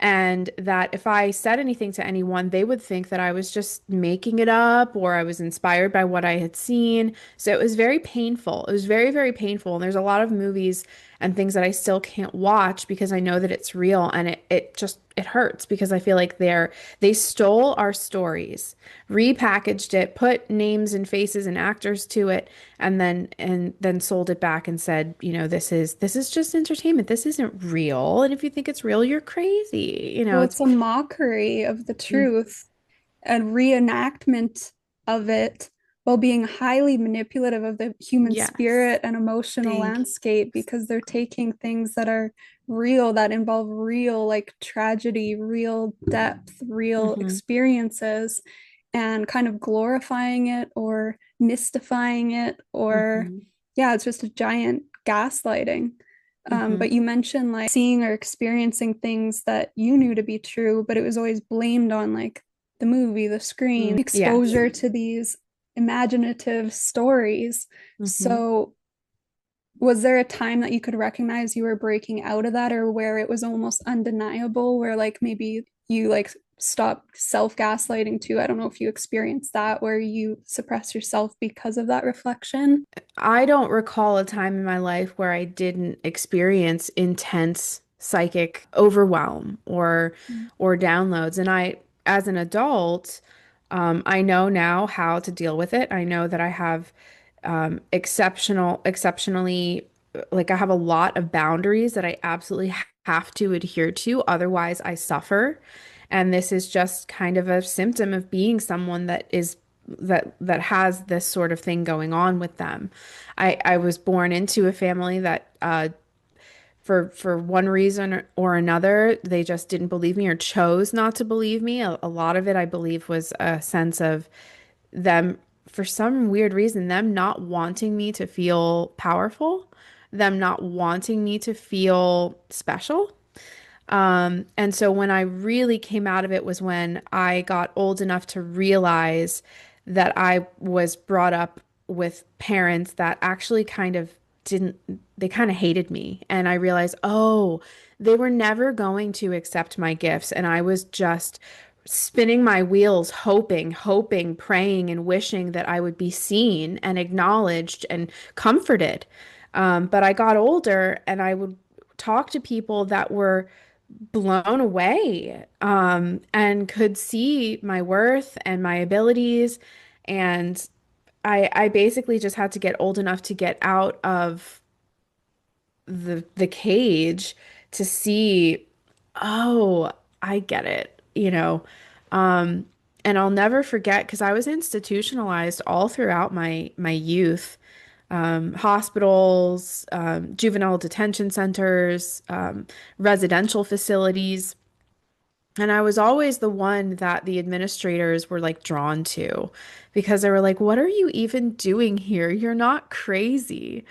And that if I said anything to anyone, they would think that I was just making it up or I was inspired by what I had seen. So it was very painful. It was very, very painful. And there's a lot of movies and things that I still can't watch because I know that it's real and it hurts because I feel like they stole our stories, repackaged it, put names and faces and actors to it, and then sold it back and said, this is just entertainment. This isn't real. And if you think it's real, you're crazy. Well, It's it's a mockery of the Mm. truth, a reenactment of it while being highly manipulative of the human Yes. spirit and emotional Thank you. landscape because they're taking things that are real, that involve real, like tragedy, real depth, real Hmm. experiences, and kind of glorifying it or mystifying it, or Hmm. yeah, it's just a giant gaslighting. Hmm. But you mentioned like seeing or experiencing things that you knew to be true, but it was always blamed on like the movie, the screen, Yes. exposure to these imaginative stories. Hmm. So, was there a time that you could recognize you were breaking out of that, or where it was almost undeniable, where like maybe you like stopped self gaslighting too? I don't know if you experienced that where you suppress yourself because of that reflection. I don't recall a time in my life where I didn't experience intense psychic overwhelm or downloads. And as an adult, I know now how to deal with it. I know that I have exceptionally, like I have a lot of boundaries that I absolutely have to adhere to. Otherwise, I suffer. And this is just kind of a symptom of being someone that has this sort of thing going on with them. I was born into a family that for one reason or another, they just didn't believe me or chose not to believe me. A lot of it, I believe, was a sense of them, for some weird reason, them not wanting me to feel powerful, them not wanting me to feel special. And so when I really came out of it was when I got old enough to realize that I was brought up with parents that actually kind of didn't, they kind of hated me. And I realized, oh, they were never going to accept my gifts. And I was just spinning my wheels, hoping, praying, and wishing that I would be seen and acknowledged and comforted. But I got older and I would talk to people that were blown away, and could see my worth and my abilities. And I basically just had to get old enough to get out of the cage to see, oh, I get it, you know. Um, and I'll never forget because I was institutionalized all throughout my youth, hospitals, juvenile detention centers, residential facilities. And I was always the one that the administrators were like drawn to because they were like, "What are you even doing here? You're not crazy."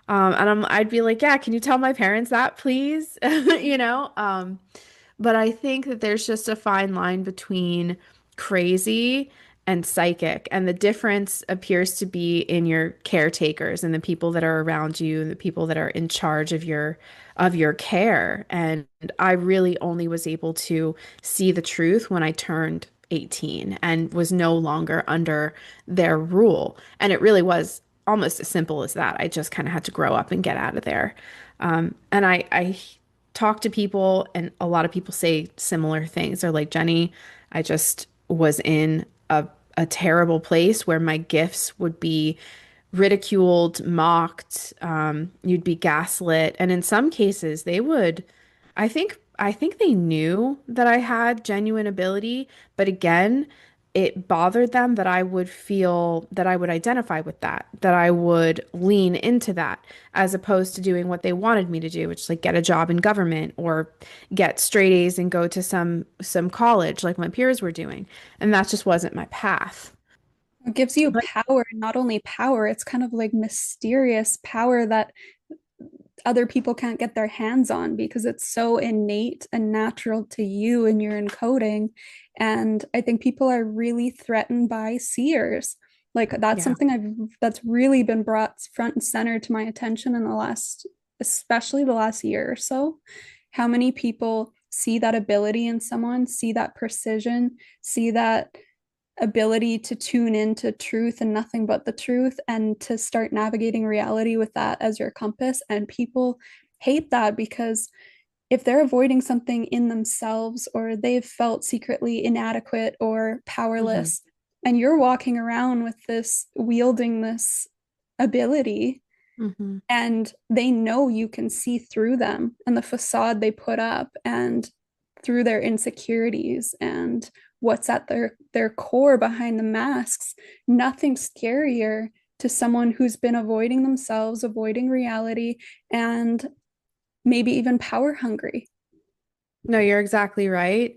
I'd be like, "Yeah, can you tell my parents that, please?" You know? But I think that there's just a fine line between crazy and psychic, and the difference appears to be in your caretakers and the people that are around you and the people that are in charge of your care. And I really only was able to see the truth when I turned 18 and was no longer under their rule. And it really was almost as simple as that. I just kind of had to grow up and get out of there. And I talk to people, and a lot of people say similar things. They're like, Jenny, I just was in a terrible place where my gifts would be ridiculed, mocked, you'd be gaslit. And in some cases, they would, I think they knew that I had genuine ability, but again, it bothered them that I would feel that I would identify with that, that I would lean into that, as opposed to doing what they wanted me to do, which is like get a job in government or get straight A's and go to some college like my peers were doing. And that just wasn't my path. It gives you But power, not only power, it's kind of like mysterious power that other people can't get their hands on because it's so innate and natural to you and your encoding. And I think people are really threatened by seers. Like that's yeah. something that's really been brought front and center to my attention in the last, especially the last year or so. How many people see that ability in someone, see that precision, see that ability to tune into truth and nothing but the truth and to start navigating reality with that as your compass. And people hate that because if they're avoiding something in themselves or they've felt secretly inadequate or Hmm. powerless, and you're walking around with this, wielding this ability, Hmm. and they know you can see through them and the facade they put up and through their insecurities and what's at their core behind the masks. Nothing scarier to someone who's been avoiding themselves, avoiding reality, and maybe even power hungry. No, you're exactly right.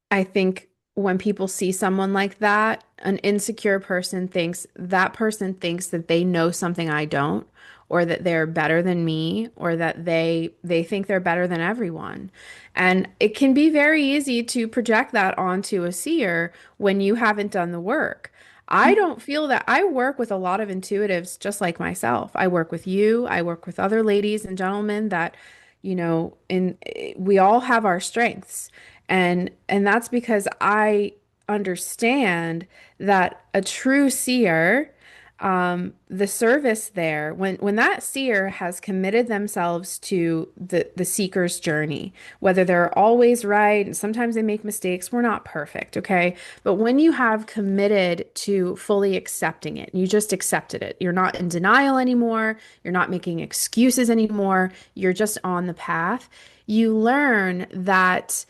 I think when people see someone like that, an insecure person thinks that they know something I don't, or that they're better than me, or that they think they're better than everyone. And it can be very easy to project that onto a seer when you haven't done the work. I don't feel that. I work with a lot of intuitives just like myself. I work with you, I work with other ladies and gentlemen that, we all have our strengths. And that's because I understand that a true seer, the service there, when that seer has committed themselves to the seeker's journey, whether they're always right, and sometimes they make mistakes, we're not perfect, okay? But when you have committed to fully accepting it, you just accepted it, you're not in denial anymore, you're not making excuses anymore, you're just on the path, you learn that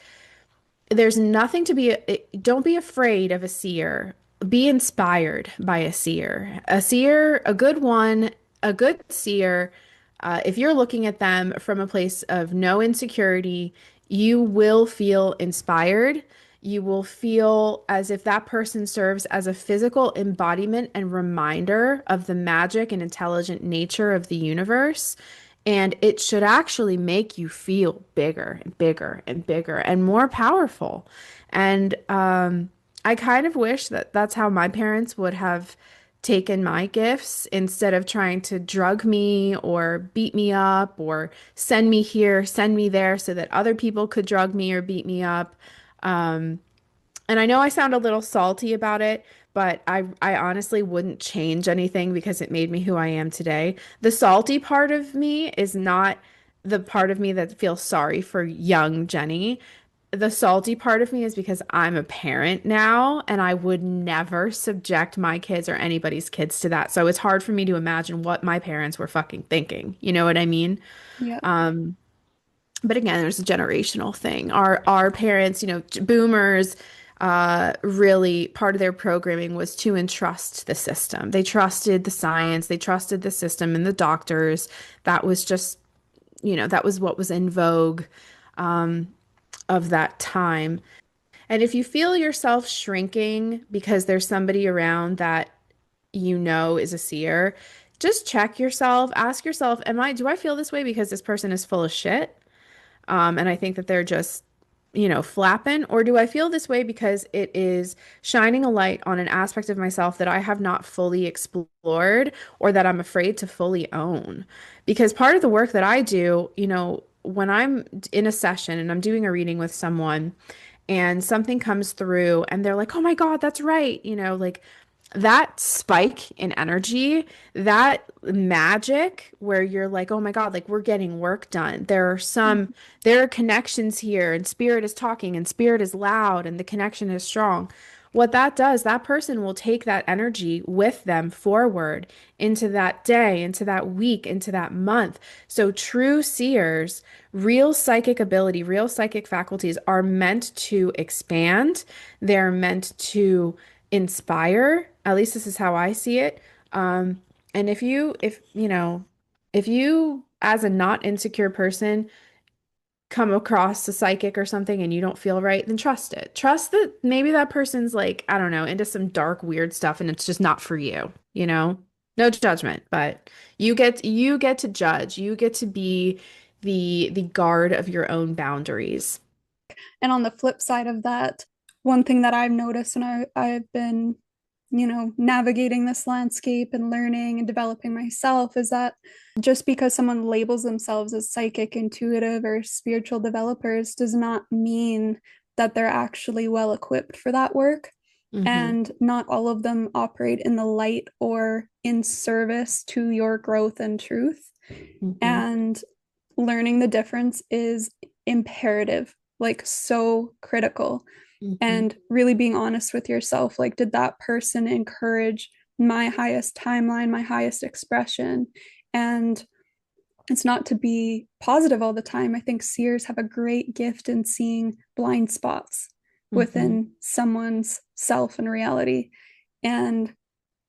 there's nothing to be, don't be afraid of a seer. Be inspired by a seer. A seer, a good one, a good seer, if you're looking at them from a place of no insecurity, you will feel inspired. You will feel as if that person serves as a physical embodiment and reminder of the magic and intelligent nature of the universe. And it should actually make you feel bigger and bigger and bigger and more powerful. And I kind of wish that that's how my parents would have taken my gifts instead of trying to drug me or beat me up or send me here, send me there so that other people could drug me or beat me up. Um, and I know I sound a little salty about it, but I honestly wouldn't change anything because it made me who I am today. The salty part of me is not the part of me that feels sorry for young Jenny. The salty part of me is because I'm a parent now and I would never subject my kids or anybody's kids to that. So it's hard for me to imagine what my parents were fucking thinking. You know what I mean? Yeah. But again, there's a generational thing. Our parents, boomers, really part of their programming was to entrust the system. They trusted the science, they trusted the system and the doctors. That was just, that was what was in vogue of that time. And if you feel yourself shrinking because there's somebody around that is a seer, just check yourself, ask yourself, do I feel this way because this person is full of shit? And I think that they're just, flapping, or do I feel this way because it is shining a light on an aspect of myself that I have not fully explored or that I'm afraid to fully own? Because part of the work that I do, when I'm in a session and I'm doing a reading with someone and something comes through and they're like, oh my God, that's right. Like that spike in energy, that magic where you're like, oh my God, like we're getting work done. There are connections here, and spirit is talking, and spirit is loud, and the connection is strong. What that does, that person will take that energy with them forward into that day, into that week, into that month. So, true seers, real psychic ability, real psychic faculties are meant to expand. They're meant to inspire. At least this is how I see it. And if you, as a not insecure person, come across a psychic or something and you don't feel right, then trust it. Trust that maybe that person's like, I don't know, into some dark, weird stuff and it's just not for you. No judgment, but you get to judge. You get to be the guard of your own boundaries. And on the flip side of that, one thing that I've noticed and I've been, navigating this landscape and learning and developing myself is that just because someone labels themselves as psychic, intuitive, or spiritual developers does not mean that they're actually well equipped for that work. Hmm. And not all of them operate in the light or in service to your growth and truth. Hmm. And learning the difference is imperative, like so critical. Hmm. And really being honest with yourself, like, did that person encourage my highest timeline, my highest expression? And it's not to be positive all the time. I think seers have a great gift in seeing blind spots Hmm. within someone's self and reality and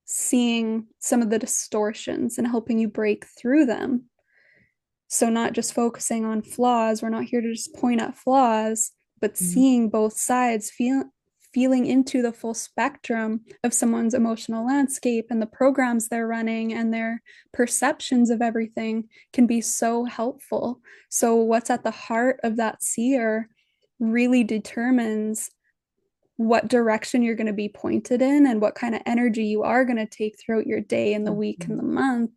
seeing some of the distortions and helping you break through them. So, not just focusing on flaws, we're not here to just point at flaws, but Hmm. seeing both sides, feeling into the full spectrum of someone's emotional landscape and the programs they're running and their perceptions of everything can be so helpful. So, what's at the heart of that seer really determines what direction you're going to be pointed in and what kind of energy you are going to take throughout your day and the week and the month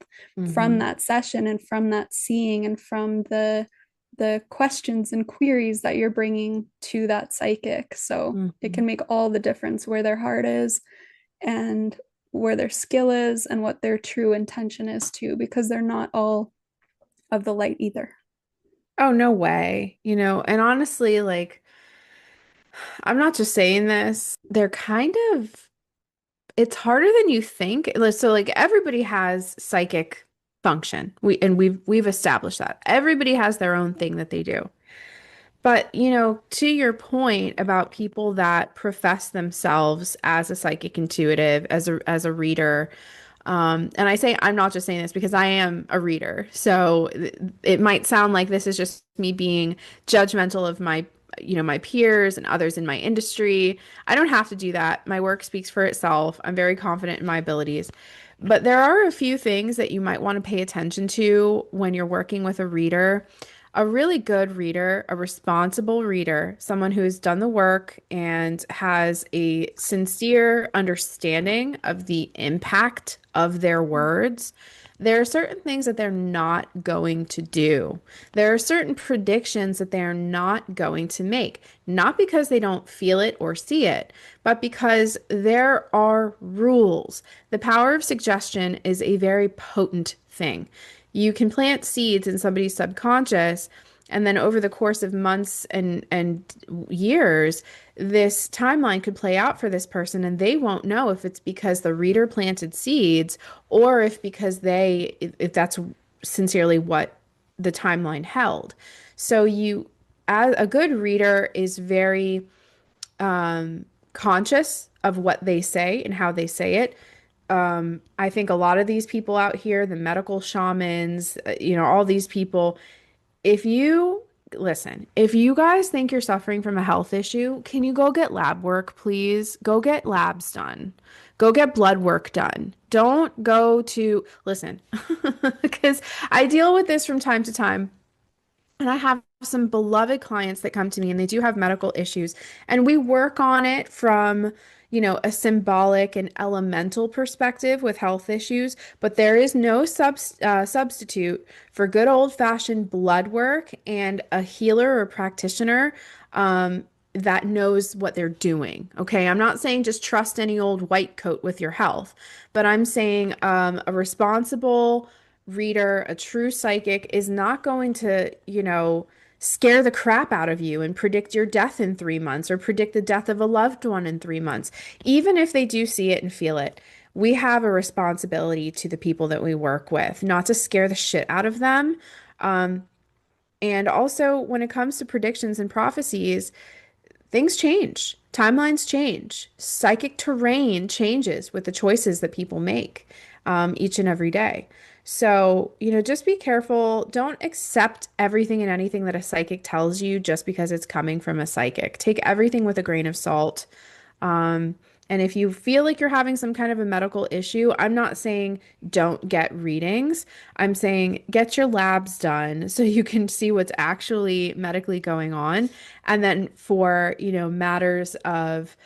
from Hmm. that session and from that seeing and from the questions and queries that you're bringing to that psychic. So it Hmm. can make all the difference where their heart is and where their skill is and what their true intention is too, because they're not all of the light either. Oh, no way. And honestly, like, I'm not just saying this, it's harder than you think. So like everybody has psychic function. We've established that. Everybody has their own thing that they do. But, to your point about people that profess themselves as a psychic intuitive, as a reader, and I'm not just saying this because I am a reader. So it might sound like this is just me being judgmental of my peers and others in my industry. I don't have to do that. My work speaks for itself. I'm very confident in my abilities. But there are a few things that you might want to pay attention to when you're working with a reader. A really good reader, a responsible reader, someone who has done the work and has a sincere understanding of the impact of their words. There are certain things that they're not going to do. There are certain predictions that they're not going to make, not because they don't feel it or see it, but because there are rules. The power of suggestion is a very potent thing. You can plant seeds in somebody's subconscious, and then over the course of months and years, this timeline could play out for this person, and they won't know if it's because the reader planted seeds or if that's sincerely what the timeline held. So as a good reader is very conscious of what they say and how they say it. I think a lot of these people out here, the medical shamans, all these people, if you listen, if you guys think you're suffering from a health issue, can you go get lab work, please? Go get labs done. Go get blood work done. Don't go to, listen, because I deal with this from time to time. And I have some beloved clients that come to me and they do have medical issues. And we work on it from, a symbolic and elemental perspective with health issues. But there is no substitute for good old-fashioned blood work and a healer or practitioner that knows what they're doing. Okay. I'm not saying just trust any old white coat with your health, but I'm saying a responsible reader, a true psychic, is not going to, scare the crap out of you and predict your death in 3 months or predict the death of a loved one in 3 months. Even if they do see it and feel it, we have a responsibility to the people that we work with, not to scare the shit out of them. Um, and also, when it comes to predictions and prophecies, things change, timelines change, psychic terrain changes with the choices that people make each and every day. So, just be careful. Don't accept everything and anything that a psychic tells you just because it's coming from a psychic. Take everything with a grain of salt. Um, and if you feel like you're having some kind of a medical issue, I'm not saying don't get readings. I'm saying get your labs done so you can see what's actually medically going on. And then for, matters of,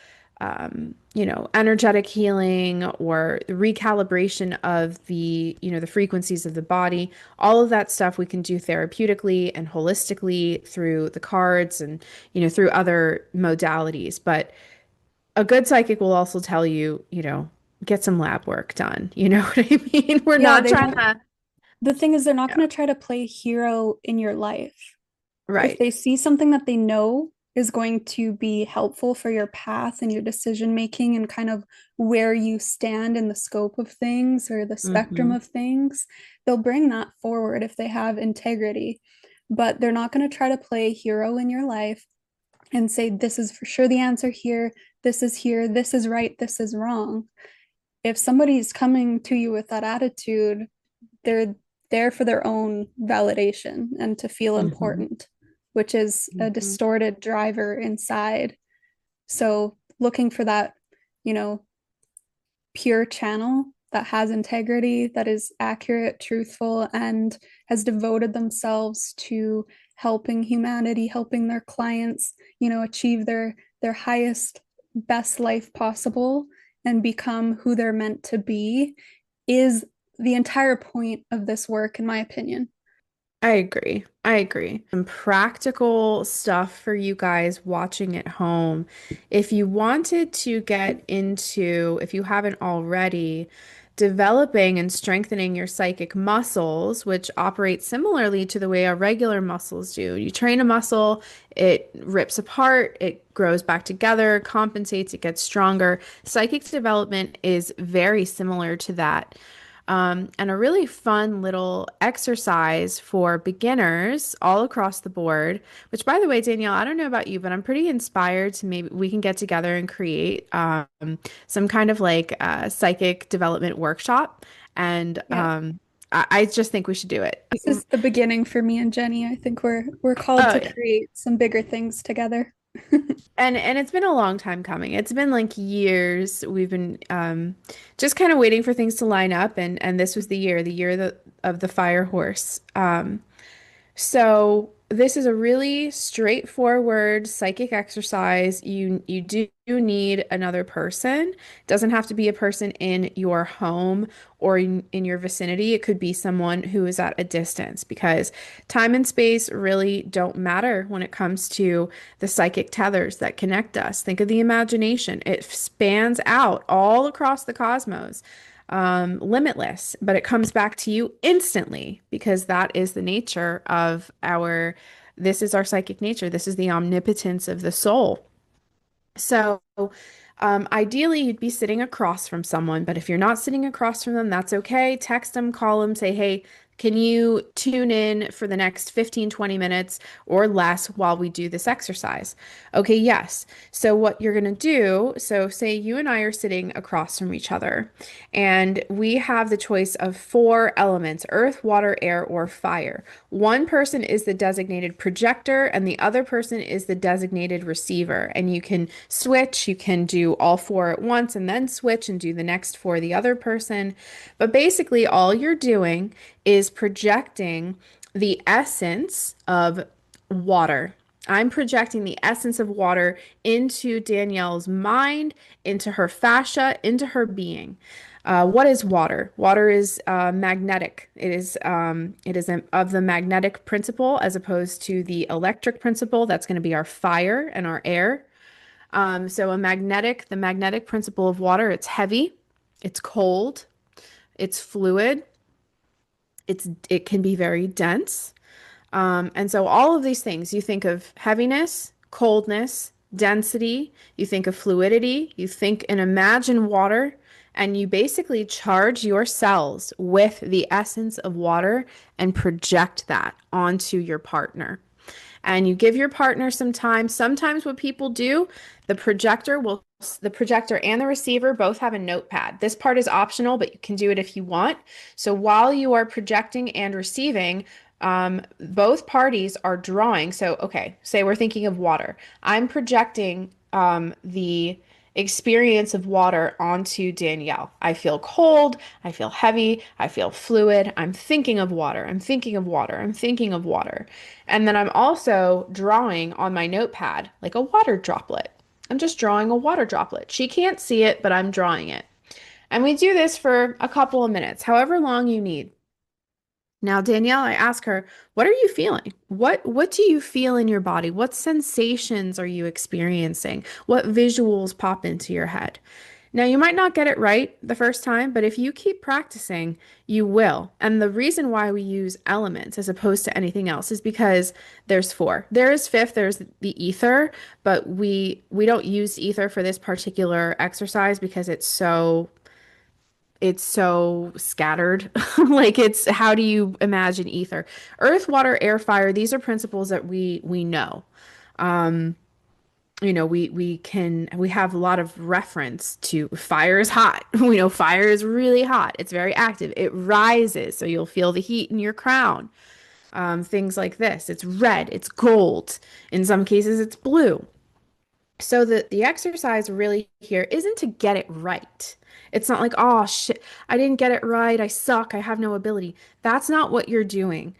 energetic healing or the recalibration of the frequencies of the body, all of that stuff we can do therapeutically and holistically through the cards and, through other modalities. But a good psychic will also tell you, get some lab work done. You know what I mean? We're Yeah, not they trying won't. to, The thing is, they're not yeah, going to try to play hero in your life. If right. they see something that they know is going to be helpful for your path and your decision making and kind of where you stand in the scope of things or the spectrum Hmm. of things, they'll bring that forward if they have integrity. But they're not going to try to play hero in your life and say, this is for sure the answer here, this is right, this is wrong. If somebody's coming to you with that attitude, they're there for their own validation and to feel Hmm. important, which is a Hmm. distorted driver inside. So looking for that, you know, pure channel that has integrity, that is accurate, truthful, and has devoted themselves to helping humanity, helping their clients, achieve their highest, best life possible and become who they're meant to be is the entire point of this work, in my opinion. I agree. I agree. Some practical stuff for you guys watching at home. If you wanted to get into, if you haven't already, developing and strengthening your psychic muscles, which operate similarly to the way our regular muscles do. You train a muscle, it rips apart, it grows back together, compensates, it gets stronger. Psychic development is very similar to that. And a really fun little exercise for beginners all across the board, which, by the way, Danielle, I don't know about you, but I'm pretty inspired to maybe we can get together and create some kind of like psychic development workshop. And Yeah. I just think we should do it. This is the beginning for me and Jenny. I think we're called Oh, to yeah. create some bigger things together. And it's been a long time coming. It's been like years. We've been just kind of waiting for things to line up, and this was the year of the fire horse. So this is a really straightforward psychic exercise. You do need another person. It doesn't have to be a person in your home or in your vicinity. It could be someone who is at a distance because time and space really don't matter when it comes to the psychic tethers that connect us. Think of the imagination. It spans out all across the cosmos, limitless, but it comes back to you instantly because that is the nature of this is our psychic nature. This is the omnipotence of the soul. So, ideally, you'd be sitting across from someone, but if you're not sitting across from them, that's okay. Text them, call them, say, hey, can you tune in for the next 15, 20 minutes or less while we do this exercise? Okay, yes. So, what you're going to do, so say you and I are sitting across from each other, and we have the choice of four elements: earth, water, air, or fire. One person is the designated projector, and the other person is the designated receiver. And you can switch, you can do all four at once and then switch and do the next for the other person. But basically, all you're doing is projecting the essence of water. I'm projecting the essence of water into Danielle's mind, into her fascia, into her being. What is water? Water is magnetic. It is of the magnetic principle as opposed to the electric principle. That's going to be our fire and our air. So the magnetic principle of water, it's heavy, it's cold, it's fluid, it can be very dense. And so all of these things, you think of heaviness, coldness, density, you think of fluidity, you think and imagine water, and you basically charge your cells with the essence of water and project that onto your partner. And you give your partner some time. Sometimes what people do, the projector and the receiver both have a notepad. This part is optional, but you can do it if you want. So while you are projecting and receiving, both parties are drawing. So, okay, say we're thinking of water. I'm projecting the experience of water onto Danielle. I feel cold, I feel heavy, I feel fluid. I'm thinking of water, I'm thinking of water, I'm thinking of water. And then I'm also drawing on my notepad like a water droplet. I'm just drawing a water droplet. She can't see it, but I'm drawing it. And we do this for a couple of minutes, however long you need. Now, Danielle, I ask her, what are you feeling? What do you feel in your body? What sensations are you experiencing? What visuals pop into your head? Now, you might not get it right the first time, but if you keep practicing, you will. And the reason why we use elements as opposed to anything else is because there's four. There is fifth, there's the ether, but we don't use ether for this particular exercise because it's so scattered. Like it's how do you imagine ether? Earth, water, air, fire, these are principles that we know. Um, we have a lot of reference to fire is hot. We know fire is really hot. It's very active. It rises, so you'll feel the heat in your crown. Things like this. It's red, it's gold. In some cases, it's blue. So the exercise really here isn't to get it right. It's not like, oh shit, I didn't get it right. I suck. I have no ability. That's not what you're doing.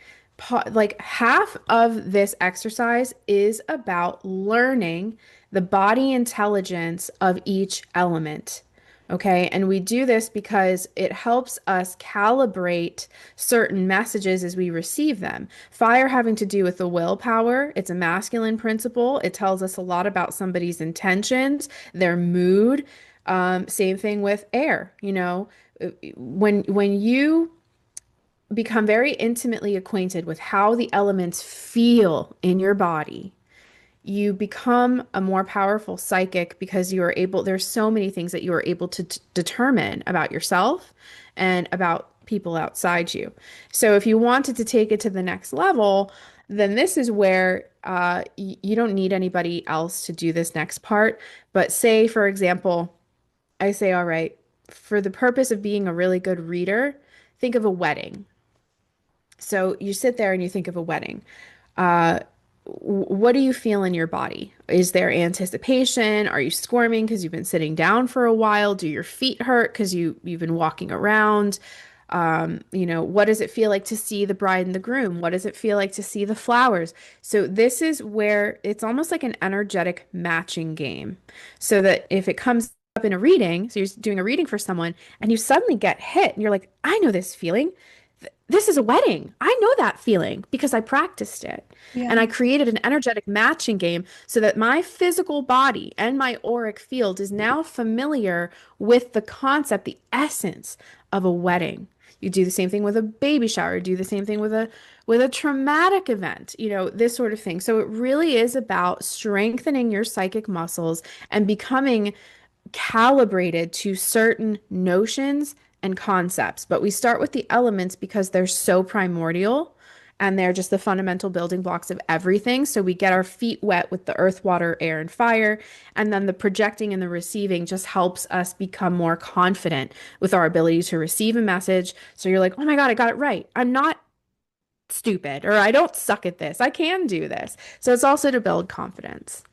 Like half of this exercise is about learning the body intelligence of each element. Okay, and we do this because it helps us calibrate certain messages as we receive them. Fire having to do with the willpower, it's a masculine principle. It tells us a lot about somebody's intentions, their mood. Same thing with air, when you become very intimately acquainted with how the elements feel in your body, you become a more powerful psychic because there's so many things that you are able to determine about yourself and about people outside you. So if you wanted to take it to the next level, then this is where you don't need anybody else to do this next part. But say, for example, I say, all right, for the purpose of being a really good reader, think of a wedding. So you sit there and you think of a wedding. Uh, what do you feel in your body? Is there anticipation? Are you squirming because you've been sitting down for a while? Do your feet hurt because you've been walking around? What does it feel like to see the bride and the groom? What does it feel like to see the flowers? So this is where it's almost like an energetic matching game. So that if it comes up in a reading, so you're doing a reading for someone and you suddenly get hit and you're like, I know this feeling. This is a wedding. I know that feeling because I practiced it. And Yeah. I created an energetic matching game so that my physical body and my auric field is now familiar with the concept, the essence of a wedding. You do the same thing with a baby shower, do the same thing with a traumatic event, this sort of thing. So it really is about strengthening your psychic muscles and becoming calibrated to certain notions and concepts. But we start with the elements because they're so primordial and they're just the fundamental building blocks of everything. So we get our feet wet with the earth, water, air, and fire. And then the projecting and the receiving just helps us become more confident with our ability to receive a message. So you're like, oh my God, I got it right. I'm not stupid, or I don't suck at this. I can do this. So it's also to build confidence.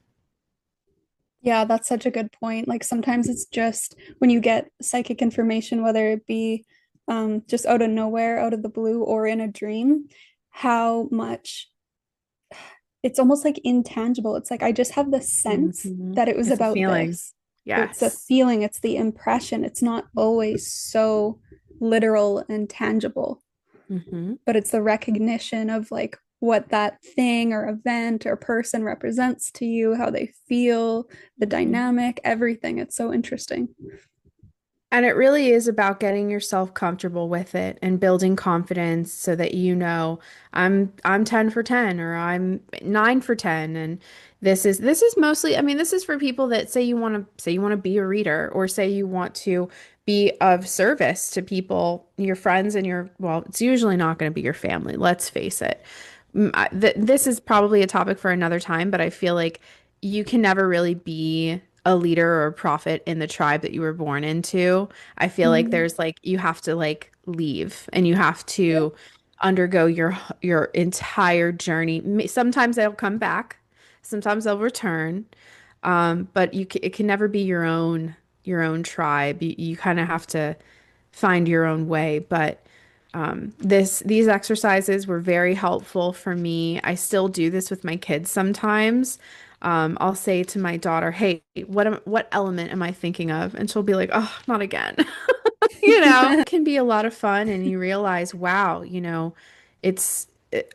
Yeah, that's such a good point. Like sometimes it's just when you get psychic information, whether it be just out of nowhere, out of the blue, or in a dream, how much it's almost like intangible. It's like I just have the sense that it was It's a about feeling. this. It's a Yes. feeling, it's the impression. It's not always so literal and tangible, Hmm. but it's the recognition of like what that thing or event or person represents to you, how they feel, the dynamic, everything. It's so interesting. And it really is about getting yourself comfortable with it and building confidence so that I'm 10 for 10 or I'm 9 for 10. And this is mostly, I mean, this is for people that say you want to be a reader, or say you want to be of service to people, your friends and well, it's usually not going to be your family, let's face it. This is probably a topic for another time, but I feel like you can never really be a leader or a prophet in the tribe that you were born into. I feel like Mm. there's like you have to like leave and you have to undergo your entire journey. Sometimes they'll come back, sometimes they'll return, but it can never be your own tribe. You kind of have to find your own way. But these exercises were very helpful for me. I still do this with my kids sometimes. I'll say to my daughter, "Hey, what element am I thinking of?" And she'll be like, "Oh, not again." It can be a lot of fun, and you realize, wow, it's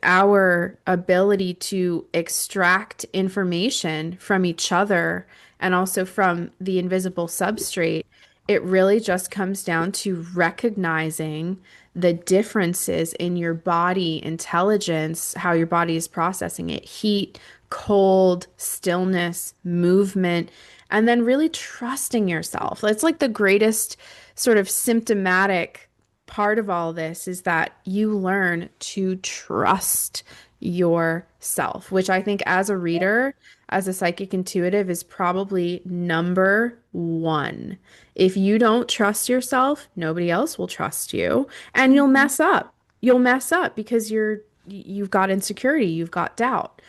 our ability to extract information from each other and also from the invisible substrate. It really just comes down to recognizing the differences in your body intelligence, how your body is processing it, heat, cold, stillness, movement, and then really trusting yourself. It's like the greatest sort of symptomatic part of all this is that you learn to trust yourself, which I think as a reader, as a psychic intuitive, is probably number one. If you don't trust yourself, nobody else will trust you, and you'll Mhm. mess up. You'll mess up because you've got insecurity, you've got doubt.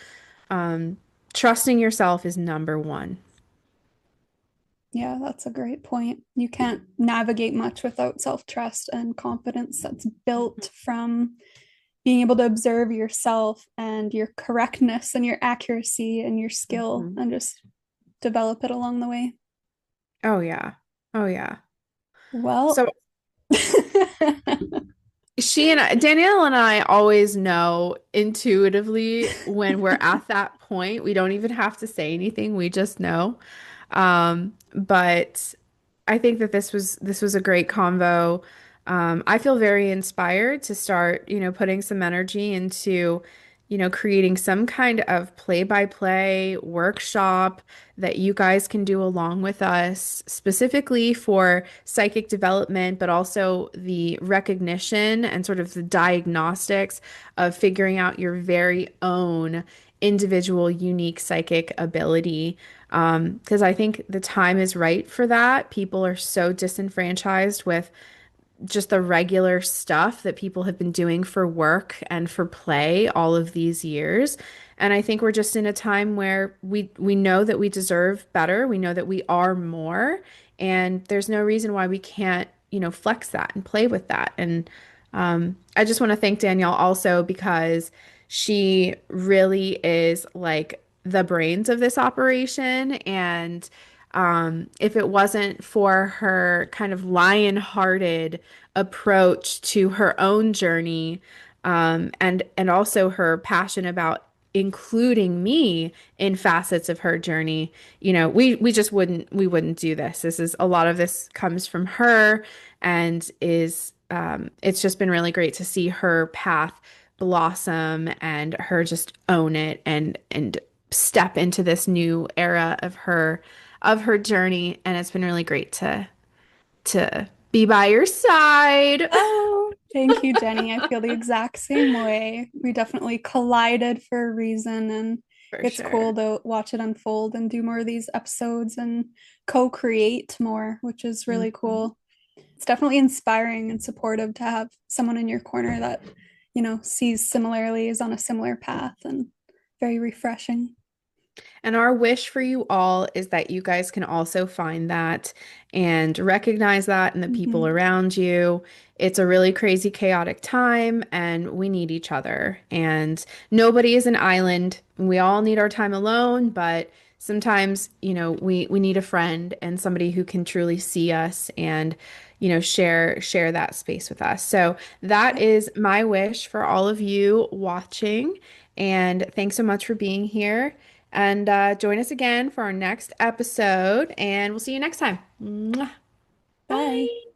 Um, Trusting yourself is number one. Yeah, that's a great point. You can't navigate much without self trust and confidence that's built from being able to observe yourself and your correctness and your accuracy and your skill Mhm. and just develop it along the way. Oh yeah. Oh yeah. Well, So Danielle and I always know intuitively when we're at that point. We don't even have to say anything. We just know. But I think that this was a great convo. I feel very inspired to start, putting some energy into, creating some kind of play-by-play workshop that you guys can do along with us, specifically for psychic development, but also the recognition and sort of the diagnostics of figuring out your very own individual, unique psychic ability. Because I think the time is right for that. People are so disenfranchised with just the regular stuff that people have been doing for work and for play all of these years. And I think we're just in a time where we know that we deserve better. We know that we are more, and there's no reason why we can't flex that and play with that. And I just want to thank Danielle also because she really is like the brains of this operation. And if it wasn't for her kind of lion-hearted approach to her own journey, and also her passion about including me in facets of her journey, we just wouldn't do this. This is a lot of this comes from her, and is it's just been really great to see her path blossom and her just own it and step into this new era of her journey. And it's been really great to be by your side. Oh, thank you, Jenny. I feel the exact same way. We definitely collided for a reason, and For it's sure. cool to watch it unfold and do more of these episodes and co-create more, which is really Mhm. cool. It's definitely inspiring and supportive to have someone in your corner that, sees similarly, is on a similar path, and very refreshing. And our wish for you all is that you guys can also find that and recognize that in the people Mhm. around you. It's a really crazy, chaotic time, and we need each other. And nobody is an island. We all need our time alone, but sometimes, we need a friend and somebody who can truly see us and, share that space with us. So that Yep. is my wish for all of you watching. And thanks so much for being here. And join us again for our next episode, and we'll see you next time. Mwah. Bye. Bye.